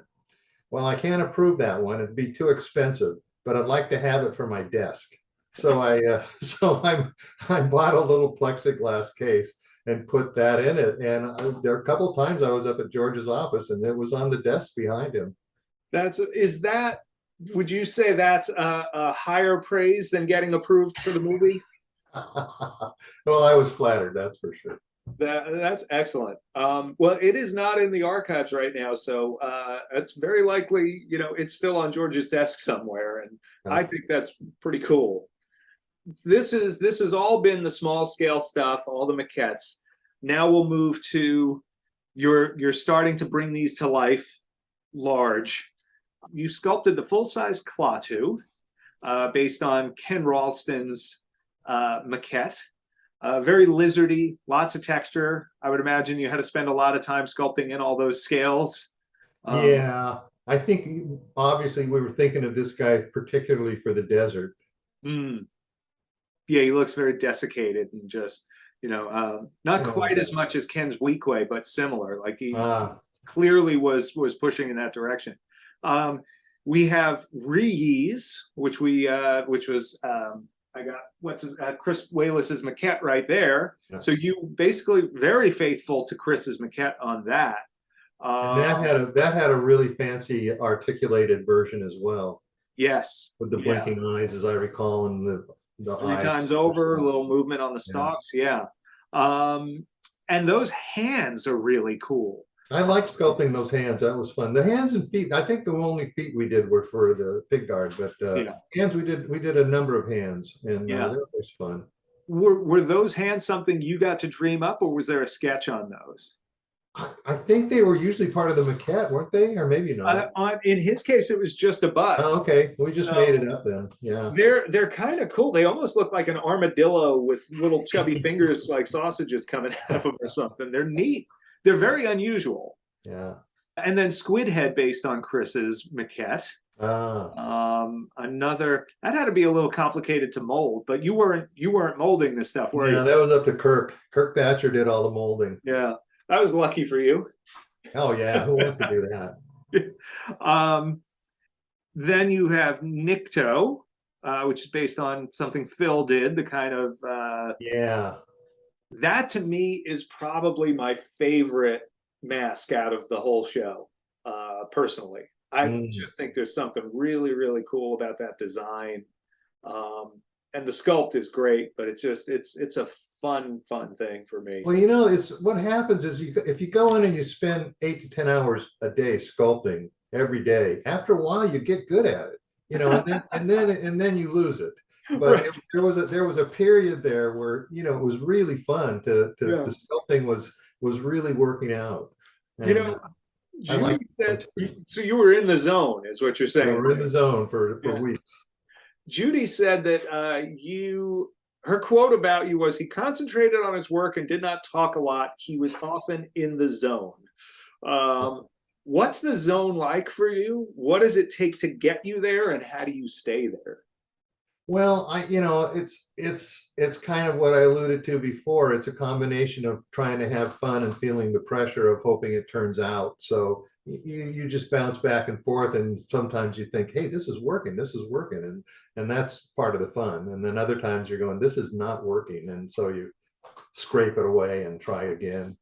well, I can't approve that one. It'd be too expensive, but I'd like to have it for my desk. So I bought a little plexiglass case and put that in it. And there are a couple of times I was up at George's office and it was on the desk behind him. Is that, would you say that's a higher praise than getting approved for the movie? Well, I was flattered, that's for sure. That's excellent. Well, it is not in the archives right now, so it's very likely, it's still on George's desk somewhere, and I think that's pretty cool. This has all been the small scale stuff, all the maquettes. Now we'll move to you're starting to bring these to life large. You sculpted the full size Klaatu based on Ken Ralston's maquette. Very lizardy, lots of texture. I would imagine you had to spend a lot of time sculpting in all those scales. Yeah, I think obviously we were thinking of this guy particularly for the desert. Yeah, he looks very desiccated and just, not quite as much as Ken's Weequay, but similar. Like he clearly was pushing in that direction. We have Ree-Yees, which was I got Chris Wayless's maquette right there. Yeah. So you basically very faithful to Chris's maquette on that. And that had a really fancy articulated version as well. Yes, with the blinking eyes, as I recall, and the three eyes. times over, a little movement on the stalks. Yeah. And those hands are really cool. I like sculpting those hands. That was fun. The hands and feet, I think the only feet we did were for the pig guard, but hands we did a number of hands, and that was fun. Were those hands something you got to dream up, or was there a sketch on those? I think they were usually part of the maquette, weren't they? Or maybe not. In his case, it was just a bust. Oh, okay. We just made it up then. Yeah. They're kind of cool. They almost look like an armadillo with little chubby fingers like sausages coming out of them or something. They're neat. They're very unusual. Yeah. And then Squid Head based on Chris's maquette. Another that had to be a little complicated to mold, but you weren't molding this stuff, were you? Yeah, that was up to Kirk. Kirk Thatcher did all the molding. Yeah. That was lucky for you. Oh yeah, who wants to do that? Then you have Nikto, which is based on something Phil did. The kind of that to me is probably my favorite mask out of the whole show. Personally, I just think there's something really, really cool about that design, and the sculpt is great. But it's a fun thing for me. Well, it's what happens is if you go in and you spend 8 to 10 hours a day sculpting every day, after a while you get good at it, and then you lose it. But right. there was a period there where it was really fun the sculpting was really working out. And, Judy said, so you were in the zone, is what you're saying. We were in the zone for weeks. Judy said that her quote about you was, he concentrated on his work and did not talk a lot. He was often in the zone. What's the zone like for you? What does it take to get you there, and how do you stay there? Well, it's kind of what I alluded to before. It's a combination of trying to have fun and feeling the pressure of hoping it turns out. So you just bounce back and forth, and sometimes you think, hey, this is working, and that's part of the fun. And then other times you're going, this is not working, and so you scrape it away and try again.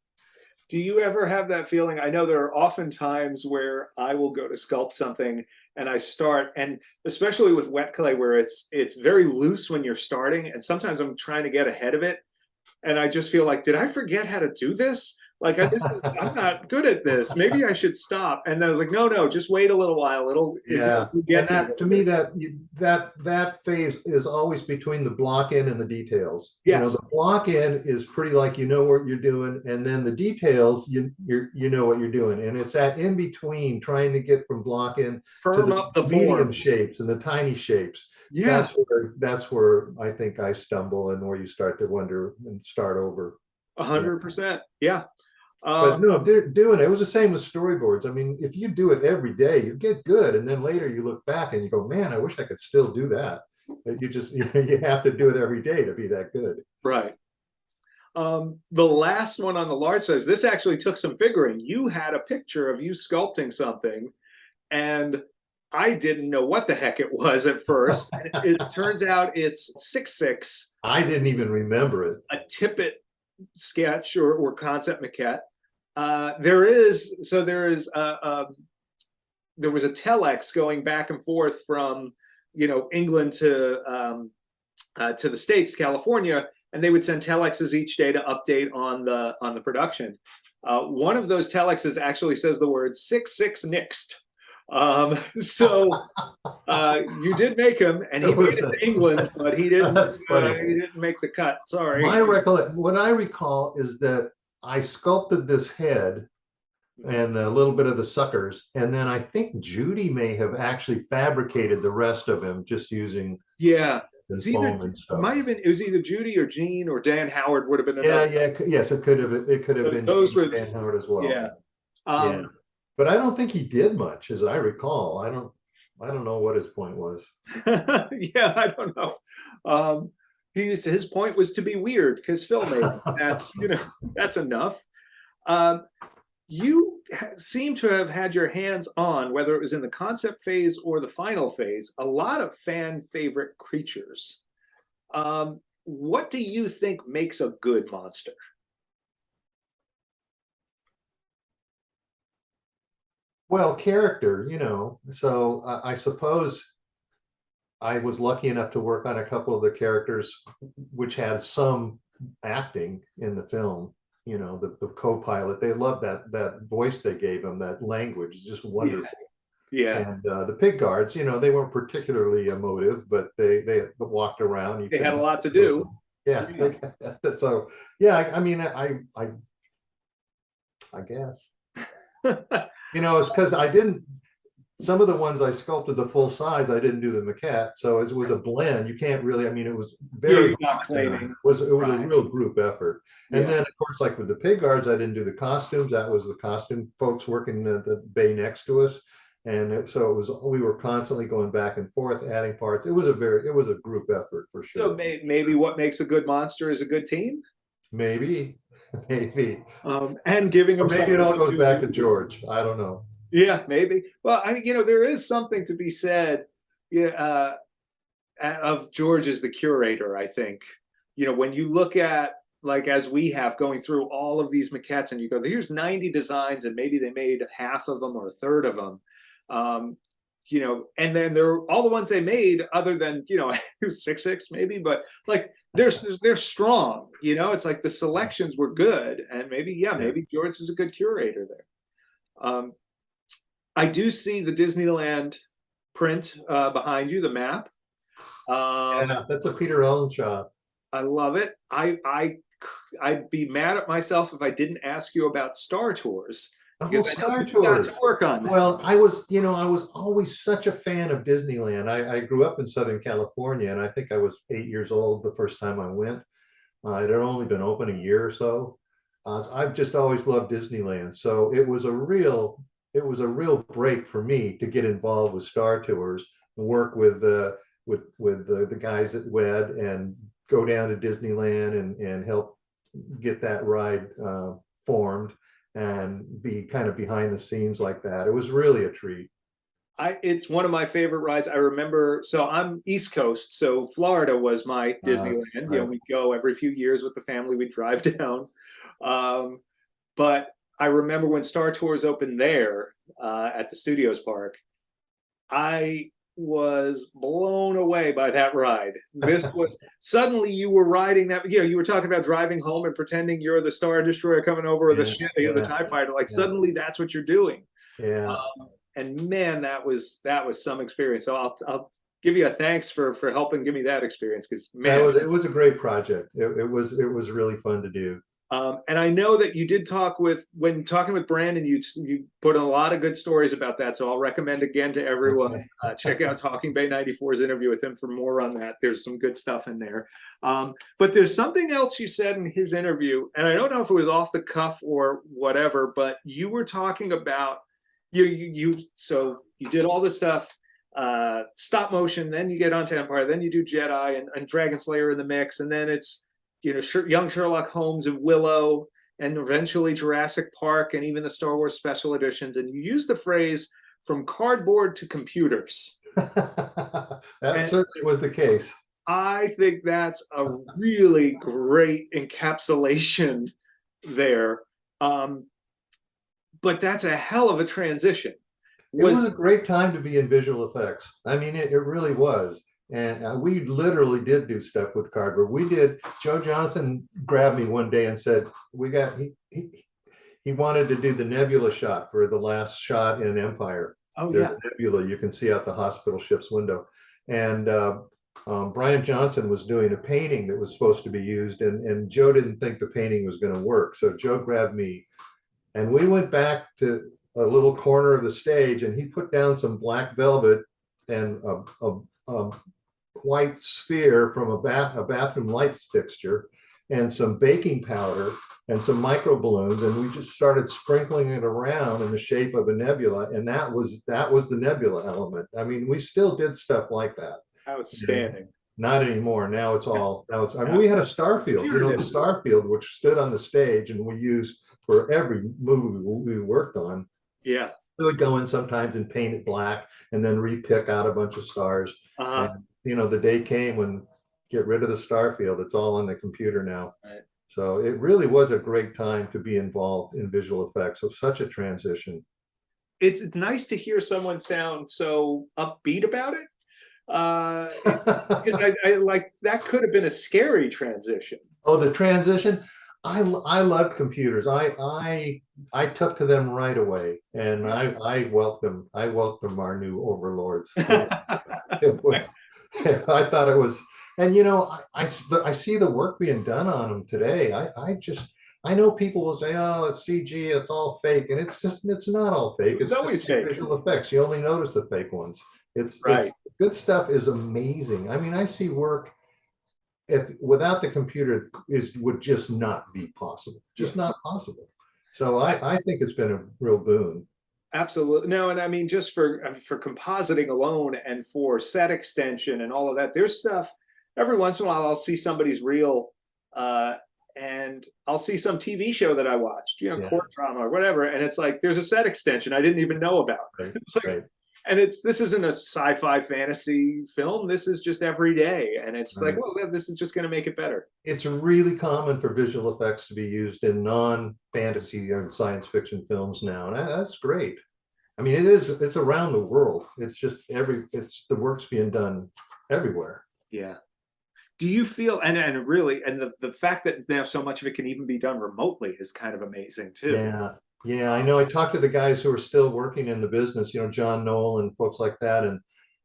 Do you ever have that feeling? I know there are often times where I will go to sculpt something and I start, and especially with wet clay where it's very loose when you're starting, and sometimes I'm trying to get ahead of it and I just feel like, did I forget how to do this? Like, I'm not good at this. Maybe I should stop. And then I was like, no, just wait a little while. And that, to me, that phase is always between the block in and the details. Yes. The block in is pretty like what you're doing, and then the details you know what you're doing, and it's that in between, trying to get from block in firm to up the medium shapes and the tiny shapes. Yeah, that's where I think I stumble, and where you start to wonder and start over. 100%. Yeah. But no, doing it was the same with storyboards. I mean, if you do it every day, you get good, and then later you look back and you go, man, I wish I could still do that. But you have to do it every day to be that good. Right. The last one on the large size, this actually took some figuring. You had a picture of you sculpting something, and I didn't know what the heck it was at first. It turns out it's 6'6". I didn't even remember it. A tippet sketch or concept maquette. There was a telex going back and forth from England to the States, California, and they would send telexes each day to update on the production. One of those telexes actually says the word 6-6 nixed. So you did make him, and he made it to England, but he didn't. That's funny. He didn't make the cut. Sorry. What I recall is that I sculpted this head and a little bit of the suckers, and then I think Judy may have actually fabricated the rest of him just using and foam and stuff. It was either Judy or Gene or Dan Howard would have been another. Yes, it could have been Those were Dan Howard as well. Yeah. But I don't think he did much, as I recall. I don't know what his point was. Yeah, I don't know. His point was to be weird because filmmaking. That's enough. You seem to have had your hands on, whether it was in the concept phase or the final phase, a lot of fan favorite creatures. What do you think makes a good monster? Well, character, so I suppose I was lucky enough to work on a couple of the characters which had some acting in the film. The co-pilot, they loved that voice they gave him, that language is just wonderful. Yeah. And the pig guards, they weren't particularly emotive, but they walked around. They had a lot to do. Yeah. So yeah, I mean, I guess. It's because I didn't. Some of the ones I sculpted the full size, I didn't do the maquette, so it was a blend. You can't really. I mean, it was very. It was a real group effort. And then, of course, like with the pig guards, I didn't do the costumes. That was the costume folks working at the bay next to us, and we were constantly going back and forth, adding parts. It was a group effort for sure. So maybe what makes a good monster is a good team. Maybe. And giving them. Maybe it all goes back to George. I don't know. Yeah, maybe. Well, there is something to be said, of George as the curator. I think, when you look at, like, as we have going through all of these maquettes, and you go, here's 90 designs, and maybe they made half of them or a third of them, and then there are all the ones they made, other than 6-6 maybe, but like they're strong. It's like the selections were good, and maybe George is a good curator there. I do see the Disneyland print behind you, the map. That's a Peter Ellen shot. I love it. I'd be mad at myself if I didn't ask you about Star Tours. Star Tours. Got to work on that. Well, I was always such a fan of Disneyland. I grew up in Southern California, and I think I was 8 years old the first time I went. It had only been open a year or so. I've just always loved Disneyland, so it was a real break for me to get involved with Star Tours and work with the guys at WED and go down to Disneyland and help get that ride formed and be kind of behind the scenes like that. It was really a treat. It's one of my favorite rides. I remember, so I'm East Coast, so Florida was my Disneyland. Right. We'd go every few years with the family, we'd drive down. But I remember when Star Tours opened there at the Studios Park, I was blown away by that ride. This was suddenly you were riding that, you were talking about driving home and pretending you're the Star Destroyer coming over, or the ship, the TIE fighter. Like suddenly that's what you're doing. Yeah. And man, that was some experience. So I'll give you a thanks for helping give me that experience, because man, it was a great project. It was really fun to do. And I know that you did when talking with Brandon, you put in a lot of good stories about that. So I'll recommend again to everyone, check out Talking Bay 94's interview with him for more on that. There's some good stuff in there. But there's something else you said in his interview, and I don't know if it was off the cuff or whatever, but you were talking about, so you did all this stuff, stop motion, then you get onto Empire, then you do Jedi and Dragon Slayer in the mix, and then it's young Sherlock Holmes and Willow, and eventually Jurassic Park, and even the Star Wars special editions. And you use the phrase "from cardboard to computers." That certainly was the case. I think that's a really great encapsulation there. But that's a hell of a transition. It was a great time to be in visual effects. I mean, it really was. And we literally did do stuff with cardboard. We did. Joe Johnson grabbed me one day and said, "We got." He wanted to do the nebula shot for the last shot in Empire. Oh There's yeah. a nebula you can see out the hospital ship's window, and Brian Johnson was doing a painting that was supposed to be used, and Joe didn't think the painting was going to work, so Joe grabbed me, and we went back to a little corner of the stage, and he put down some black velvet and a white sphere from a bathroom lights fixture and some baking powder and some micro balloons, and we just started sprinkling it around in the shape of a nebula, and that was the nebula element. I mean, we still did stuff like that. Outstanding. Not anymore. Now it's all, I mean, we had a Starfield, the Starfield, which stood on the stage and we used for every movie we worked on. Yeah. We would go in sometimes and paint it black and then repick out a bunch of stars. And, the day came when get rid of the Starfield. It's all on the computer now. Right. So it really was a great time to be involved in visual effects. So such a transition. It's nice to hear someone sound so upbeat about it. I like that could have been a scary transition. Oh, the transition. I loved computers. I took to them right away, and I welcome our new overlords. It was, I thought it was, and I see the work being done on them today. I know people will say, oh, it's CG, it's all fake, and it's not all fake. It's always fake. Visual effects. You only notice the fake ones. It's good stuff is amazing. I mean, I see work without the computer would just not be possible. Just not possible. So I think it's been a real boon. Absolutely. No, and I mean, just for compositing alone and for set extension and all of that, there's stuff every once in a while I'll see somebody's reel and I'll see some TV show that I watched, court drama or whatever, and it's like there's a set extension I didn't even know about. Right, it's like, and this isn't a sci-fi fantasy film. This is just every day, and it's like, well, this is just going to make it better. It's really common for visual effects to be used in non-fantasy and science fiction films now, and that's great. I mean, it's around the world. It's just the work's being done everywhere. Yeah. Do you feel, and really, and the fact that now so much of it can even be done remotely is kind of amazing too. Yeah, I know. I talked to the guys who are still working in the business, John Knoll and folks like that, and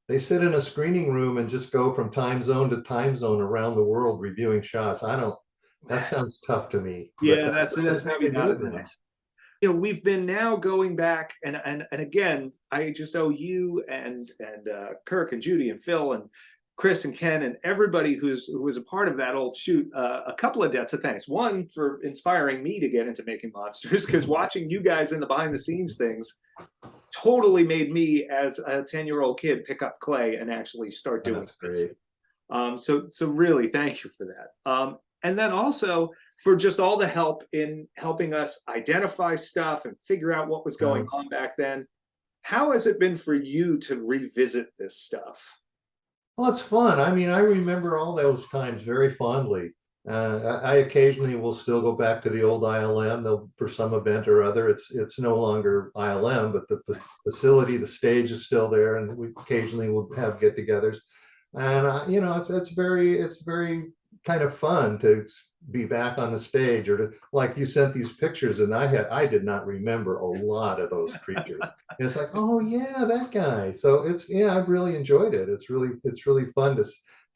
they sit in a screening room and just go from time zone to time zone around the world reviewing shots. That sounds tough to me. Yeah, that's maybe not as nice. We've been now going back, and again, I just owe you and Kirk and Judy and Phil and Chris and Ken and everybody who was a part of that old shoot a couple of debts of thanks. One, for inspiring me to get into making monsters, because watching you guys in the behind the scenes things totally made me, as a 10-year-old kid, pick up clay and actually start doing this. So really, thank you for that. And then also for just all the help in helping us identify stuff and figure out what was going on back then. How has it been for you to revisit this stuff? Well, it's fun. I mean, I remember all those times very fondly. I occasionally will still go back to the old ILM for some event or other. It's no longer ILM, but the facility, the stage is still there, and we occasionally will have get-togethers. And it's very kind of fun to be back on the stage, or to, like, you sent these pictures, and I did not remember a lot of those creatures. And it's like, oh yeah, that guy. So I've really enjoyed it. It's really fun to.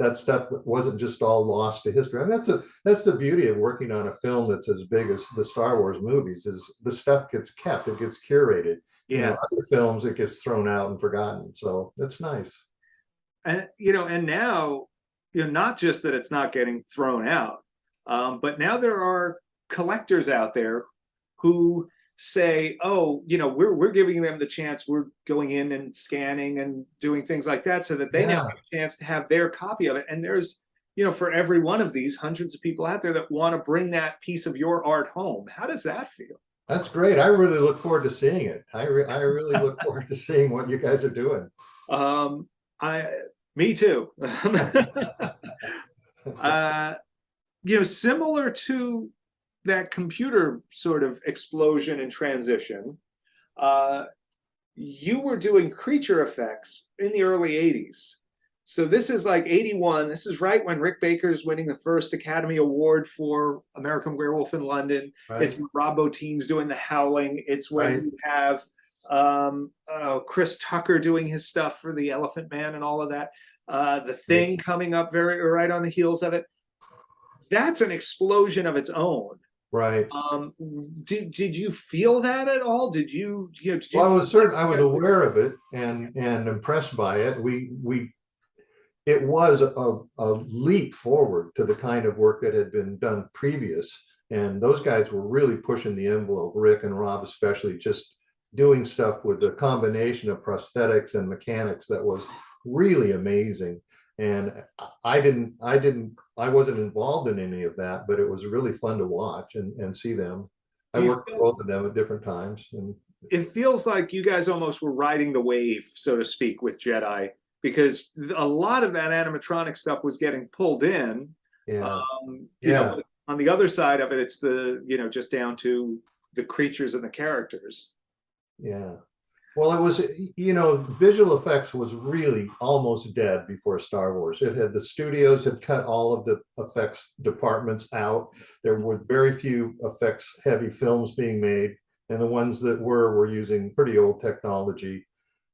That stuff wasn't just all lost to history. I mean, that's the beauty of working on a film that's as big as the Star Wars movies, is the stuff gets kept, it gets curated. Yeah. Other films, it gets thrown out and forgotten. So that's nice. And and now, not just that it's not getting thrown out, but now there are collectors out there who say, oh, we're giving them the chance. We're going in and scanning and doing things like that so that they now have a chance to have their copy of it. And there's, for every one of these, hundreds of people out there that want to bring that piece of your art home. How does that feel? That's great. I really look forward to seeing it. I really look forward to seeing what you guys are doing. Me too. Similar to that computer sort of explosion and transition, you were doing creature effects in the early 80s. So this is like 81. This is right when Rick Baker's winning the first Academy Award for American Werewolf in London. It's Right, when Rob Bottin's doing The Howling. It's when right. you have Chris Tucker doing his stuff for The Elephant Man and all of that. The Thing coming up very right on the heels of it. That's an explosion of its own. Right. Did you feel that at all? Did you Well, feel I was aware of it and impressed by it. It was a leap forward to the kind of work that had been done previous. And those guys were really pushing the envelope, Rick and Rob especially, just doing stuff with a combination of prosthetics and mechanics that was really amazing. And I wasn't involved in any of that, but it was really fun to watch and see them. I do you worked with feel both of them at different times. And it feels like you guys almost were riding the wave, so to speak, with Jedi, because a lot of that animatronic stuff was getting pulled in. yeah, But yeah. on the other side of it, it's just down to the creatures and the characters. Yeah. Well, it was, visual effects was really almost dead before Star Wars. The studios had cut all of the effects departments out. There were very few effects heavy films being made, and the ones that were using pretty old technology.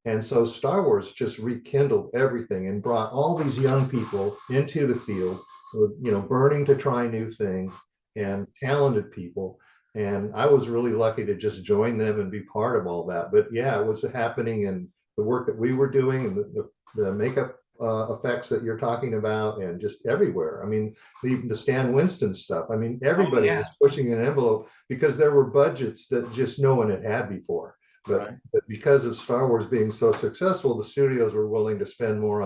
And so Star Wars just rekindled everything and brought all these young people into the field, burning to try new things and talented people. And I was really lucky to just join them and be part of all that. But yeah, it was happening, and the work that we were doing and the makeup effects that you're talking about, and just everywhere. I mean, the Stan Winston stuff. I mean, Oh everybody yeah, was pushing an envelope because there were budgets that just no one had before. right. But because of Star Wars being so successful, the studios were willing to spend more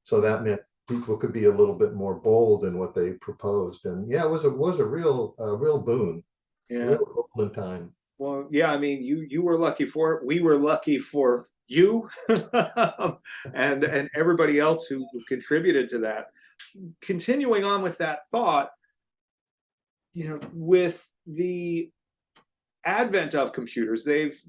so that meant people could be a little bit more bold in what they proposed. And yeah, it was a real boon, a Yeah. real golden time. Well, yeah. I mean, you were lucky for it. We were lucky for you, and everybody else who contributed to that. Continuing on with that thought, with the advent of computers, they've,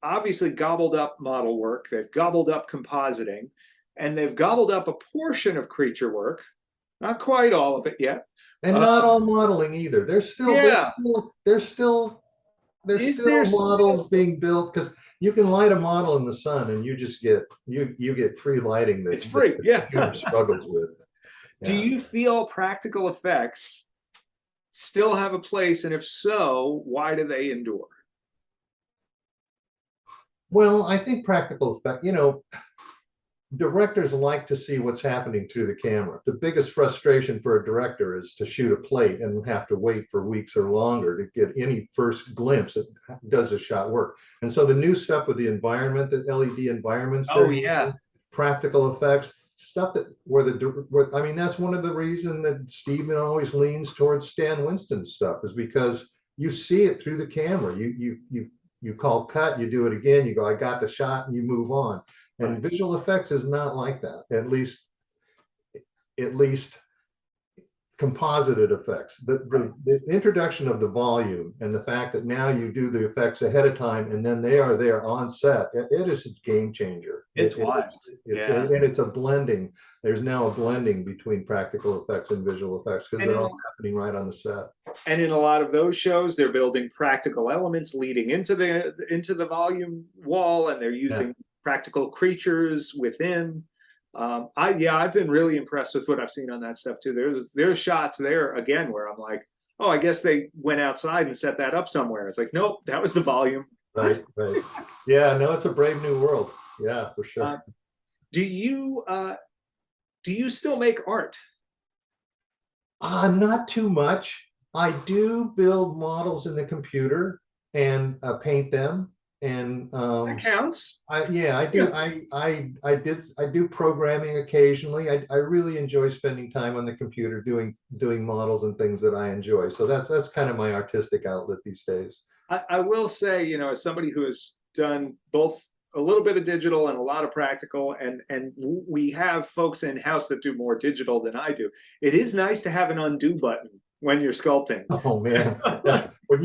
obviously gobbled up model work, they've gobbled up compositing, and they've gobbled up a portion of creature work, not quite all of it yet. And Uh, not all modeling either. yeah, There's is there still still? models being built, because you can light a model in the sun and you just get you get free lighting It's that free, the yeah. computer struggles with. Do Yeah. you feel practical effects still have a place, and if so, why do they endure? Well, I think practical effect, directors like to see what's happening through the camera. The biggest frustration for a director is to shoot a plate and have to wait for weeks or longer to get any first glimpse that does a shot work. And so the new stuff with the environment, the LED environments Oh they're yeah, using, practical effects, stuff that I mean, that's one of the reasons that Steven always leans towards Stan Winston's stuff, is because you see it through the camera. You call cut, you do it again, you go, I got the shot, and you move on. And right. visual effects is not like that, at least composited effects. The introduction of the volume and the fact that now you do the effects ahead of time and then they are there on set, it is a game changer. It's wild. Yeah. And it's a blending. There's now a blending between practical effects and visual effects because And they're in, all happening right on the set. and in a lot of those shows, they're building practical elements leading into the volume wall, and they're Yeah. using practical creatures within. I've been really impressed with what I've seen on that stuff too. There's shots there again where I'm like, oh, I guess they went outside and set that up somewhere. It's like, nope, that was the volume. Right, right. Yeah, no, it's a brave new world. Yeah, for sure. Uh, do you still make art? Not too much. I do build models in the computer and paint them. And That counts. I do. I do programming occasionally. I really enjoy spending time on the computer doing models and things that I enjoy. So that's kind of my artistic outlet these days. I will say, as somebody who has done both a little bit of digital and a lot of practical, and we have folks in house that do more digital than I do. It is nice to have an undo button when you're sculpting. Oh man, when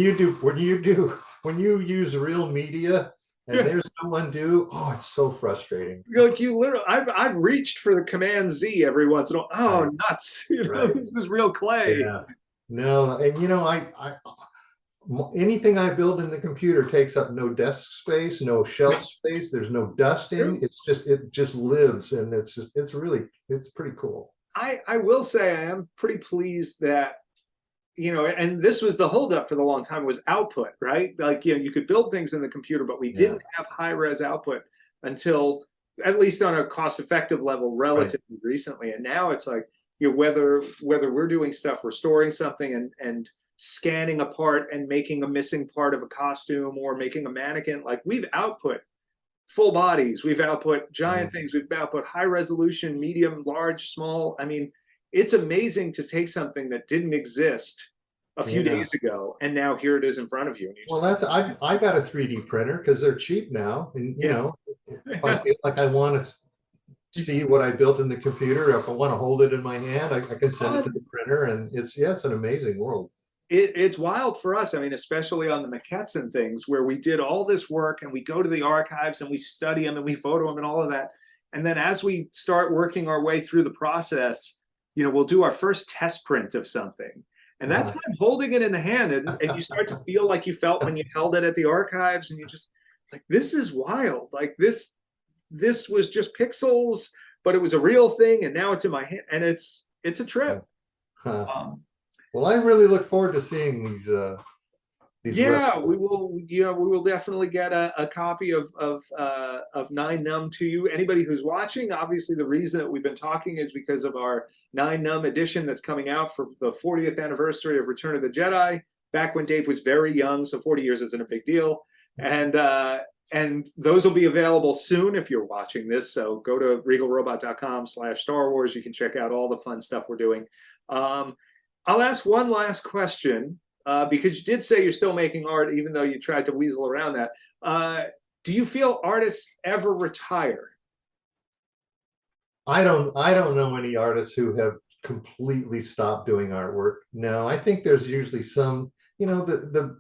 you use real media, and there's no undo. Oh, it's so frustrating. Like you literally, I've reached for the Command Z every once in a while. Oh, Right, nuts! You know, right. this is real clay. Yeah. No, and anything I build in the computer takes up no desk space, no shelf space. There's no dusting. It just lives, and it's pretty cool. I will say I am pretty pleased that, you know, and this was the holdup for the long time, was output, right? Like, you know, you could build things in the computer, but we Yeah, didn't have high res output until, at least on a cost effective level, right. relatively recently. And now it's like, you know, whether we're doing stuff, restoring something and scanning a part and making a missing part of a costume or making a mannequin, like we've output full bodies, we've output giant things, we've output high resolution, medium, large, small. I mean, it's amazing to take something that didn't exist a few Yeah. days ago, and now here it is in front of you. And you Well, just, I got a 3D printer because they're cheap now, and yeah, if I feel like I want to see what I built in the computer, if I want to hold it in my hand, I can send it to the printer, and it's an amazing world. it's wild for us. I mean, especially on the maquettes and things where we did all this work and we go to the archives and we study them and we photo them and all of that. And then as we start working our way through the process, you know, we'll do our first test print of something. And that's when I'm holding it in the hand, and you start to feel like you felt when you held it at the archives, and you just like, this is wild. Like this was just pixels, but it was a real thing, and now it's in my hand, and it's a trip. Um, Well, I really look forward to seeing these yeah, we replicas. will. Yeah, we will definitely get a copy of Nine Numb to you. Anybody who's watching, obviously, the reason that we've been talking is because of our Nine Numb edition that's coming out for the 40th anniversary of Return of the Jedi. Back when Dave was very young, so 40 years isn't a big deal, and those will be available soon if you're watching this. So go to regalrobot.com/Star Wars. You can check out all the fun stuff we're doing. Um, I'll ask one last question, because you did say you're still making art, even though you tried to weasel around that. Do you feel artists ever retire? I don't know any artists who have completely stopped doing artwork. No, I think there's usually some, the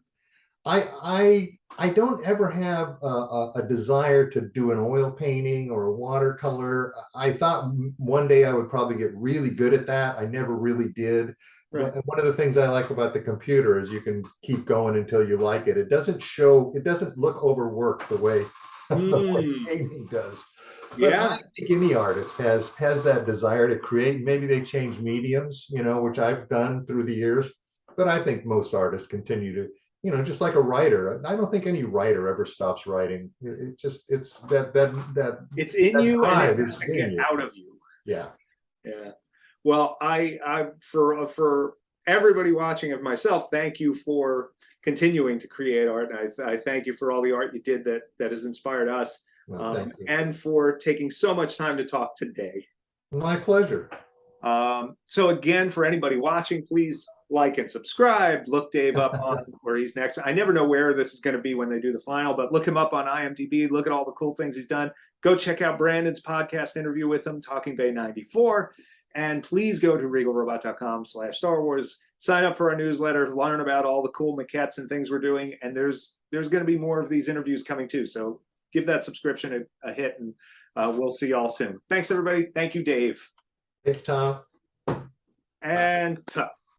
I don't ever have a desire to do an oil painting or a watercolor. I thought one day I would probably get really good at that. I never really did. Right. One of the things I like about the computer is you can keep going until you like it. It doesn't look overworked the way painting does. But Yeah. I think any artist has that desire to create. Maybe they change mediums, which I've done through the years. But I think most artists continue to, just like a writer. I don't think any writer ever stops writing. It's that It's in that you, and drive it is has to in get you. out of you. Yeah. Yeah. Well, for everybody watching of myself, thank you for continuing to create art. And I thank you for all the art you did that has inspired us, Well, thank you. and for taking so much time to talk today. My pleasure. So again, for anybody watching, please like and subscribe. Look Dave up on where he's next. I never know where this is going to be when they do the final, but look him up on IMDb. Look at all the cool things he's done. Go check out Brandon's podcast interview with him, Talking Bay 94. And please go to regalrobot.com/Star Wars. Sign up for our newsletter, learn about all the cool maquettes and things we're doing. And there's going to be more of these interviews coming too. So give that subscription a hit, and we'll see y'all soon. Thanks, everybody. Thank you, Dave. Thanks, Tom. And cut.